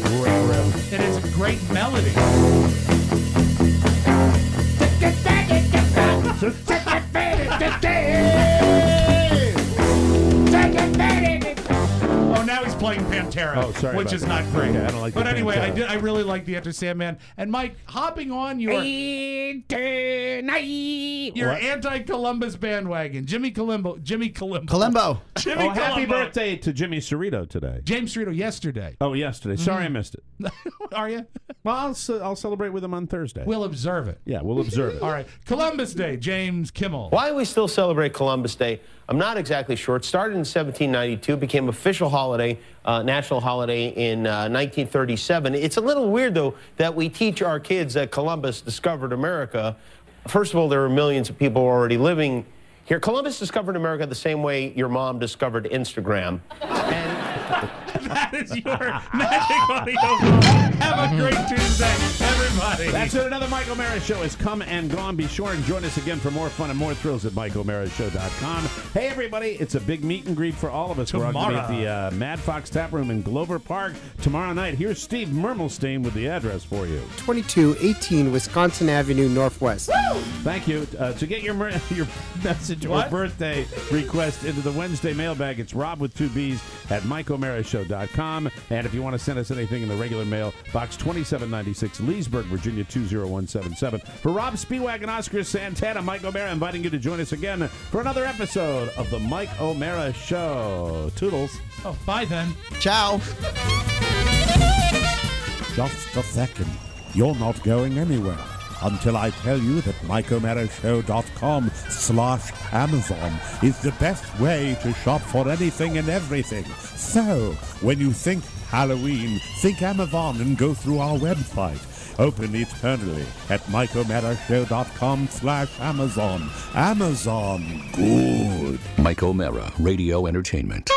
Speaker 3: great riff.
Speaker 4: It is a great melody. Oh, now he's playing Pantera, which is not great.
Speaker 3: Okay, I don't like
Speaker 4: but anyway,
Speaker 3: Pantera.
Speaker 4: I really like the Enter Sandman. And Mike, hopping on your anti-Columbus bandwagon, Jimmy Columbo.
Speaker 3: Happy birthday to Jimmy Cerrito today.
Speaker 4: James Cerrito yesterday.
Speaker 3: Oh, yesterday. Sorry I missed it.
Speaker 4: Are you?
Speaker 3: Well, I'll celebrate with him on Thursday.
Speaker 4: We'll observe it.
Speaker 3: Yeah, we'll observe it.
Speaker 4: All right. Columbus Day, James Kimmel.
Speaker 6: Why we still celebrate Columbus Day, I'm not exactly sure. It started in 1792, became official holiday, national holiday in 1937. It's a little weird, though, that we teach our kids that Columbus discovered America. First of all, there were millions of people already living here. Columbus discovered America the same way your mom discovered Instagram.
Speaker 4: That is your magic audio. Have a great Tuesday, everybody.
Speaker 3: That's it. Another Mike O'Mara Show has come and gone. Be sure and join us again for more fun and more thrills at MikeO'MaraShow.com. Hey, everybody. It's a big meet and greet for all of us. We're going to be at the Mad Fox Tap Room in Glover Park tomorrow night. Here's Steve Mermelstein with the address for you.
Speaker 14: 2218 Wisconsin Avenue Northwest.
Speaker 3: Woo! Thank you. To get your message or birthday request into the Wednesday mailbag, it's Robb with 2 B's at MikeO'MaraShow.com. And if you want to send us anything in the regular mail, Box 2796, Leesburg, Virginia 20177. For Rob Speedwagon, Oscar Santana, Mike O'Mara inviting you to join us again for another episode of the Mike O'Mara Show. Toodles.
Speaker 4: Oh, bye then.
Speaker 5: Ciao.
Speaker 1: Just a second. You're not going anywhere until I tell you that MikeO'MaraShow.com/Amazon is the best way to shop for anything and everything. So, when you think Halloween, think Amazon and go through our website. Open eternally at MikeO'MaraShow.com/Amazon. Amazon, good.
Speaker 2: Mike O'Mara, Radio Entertainment.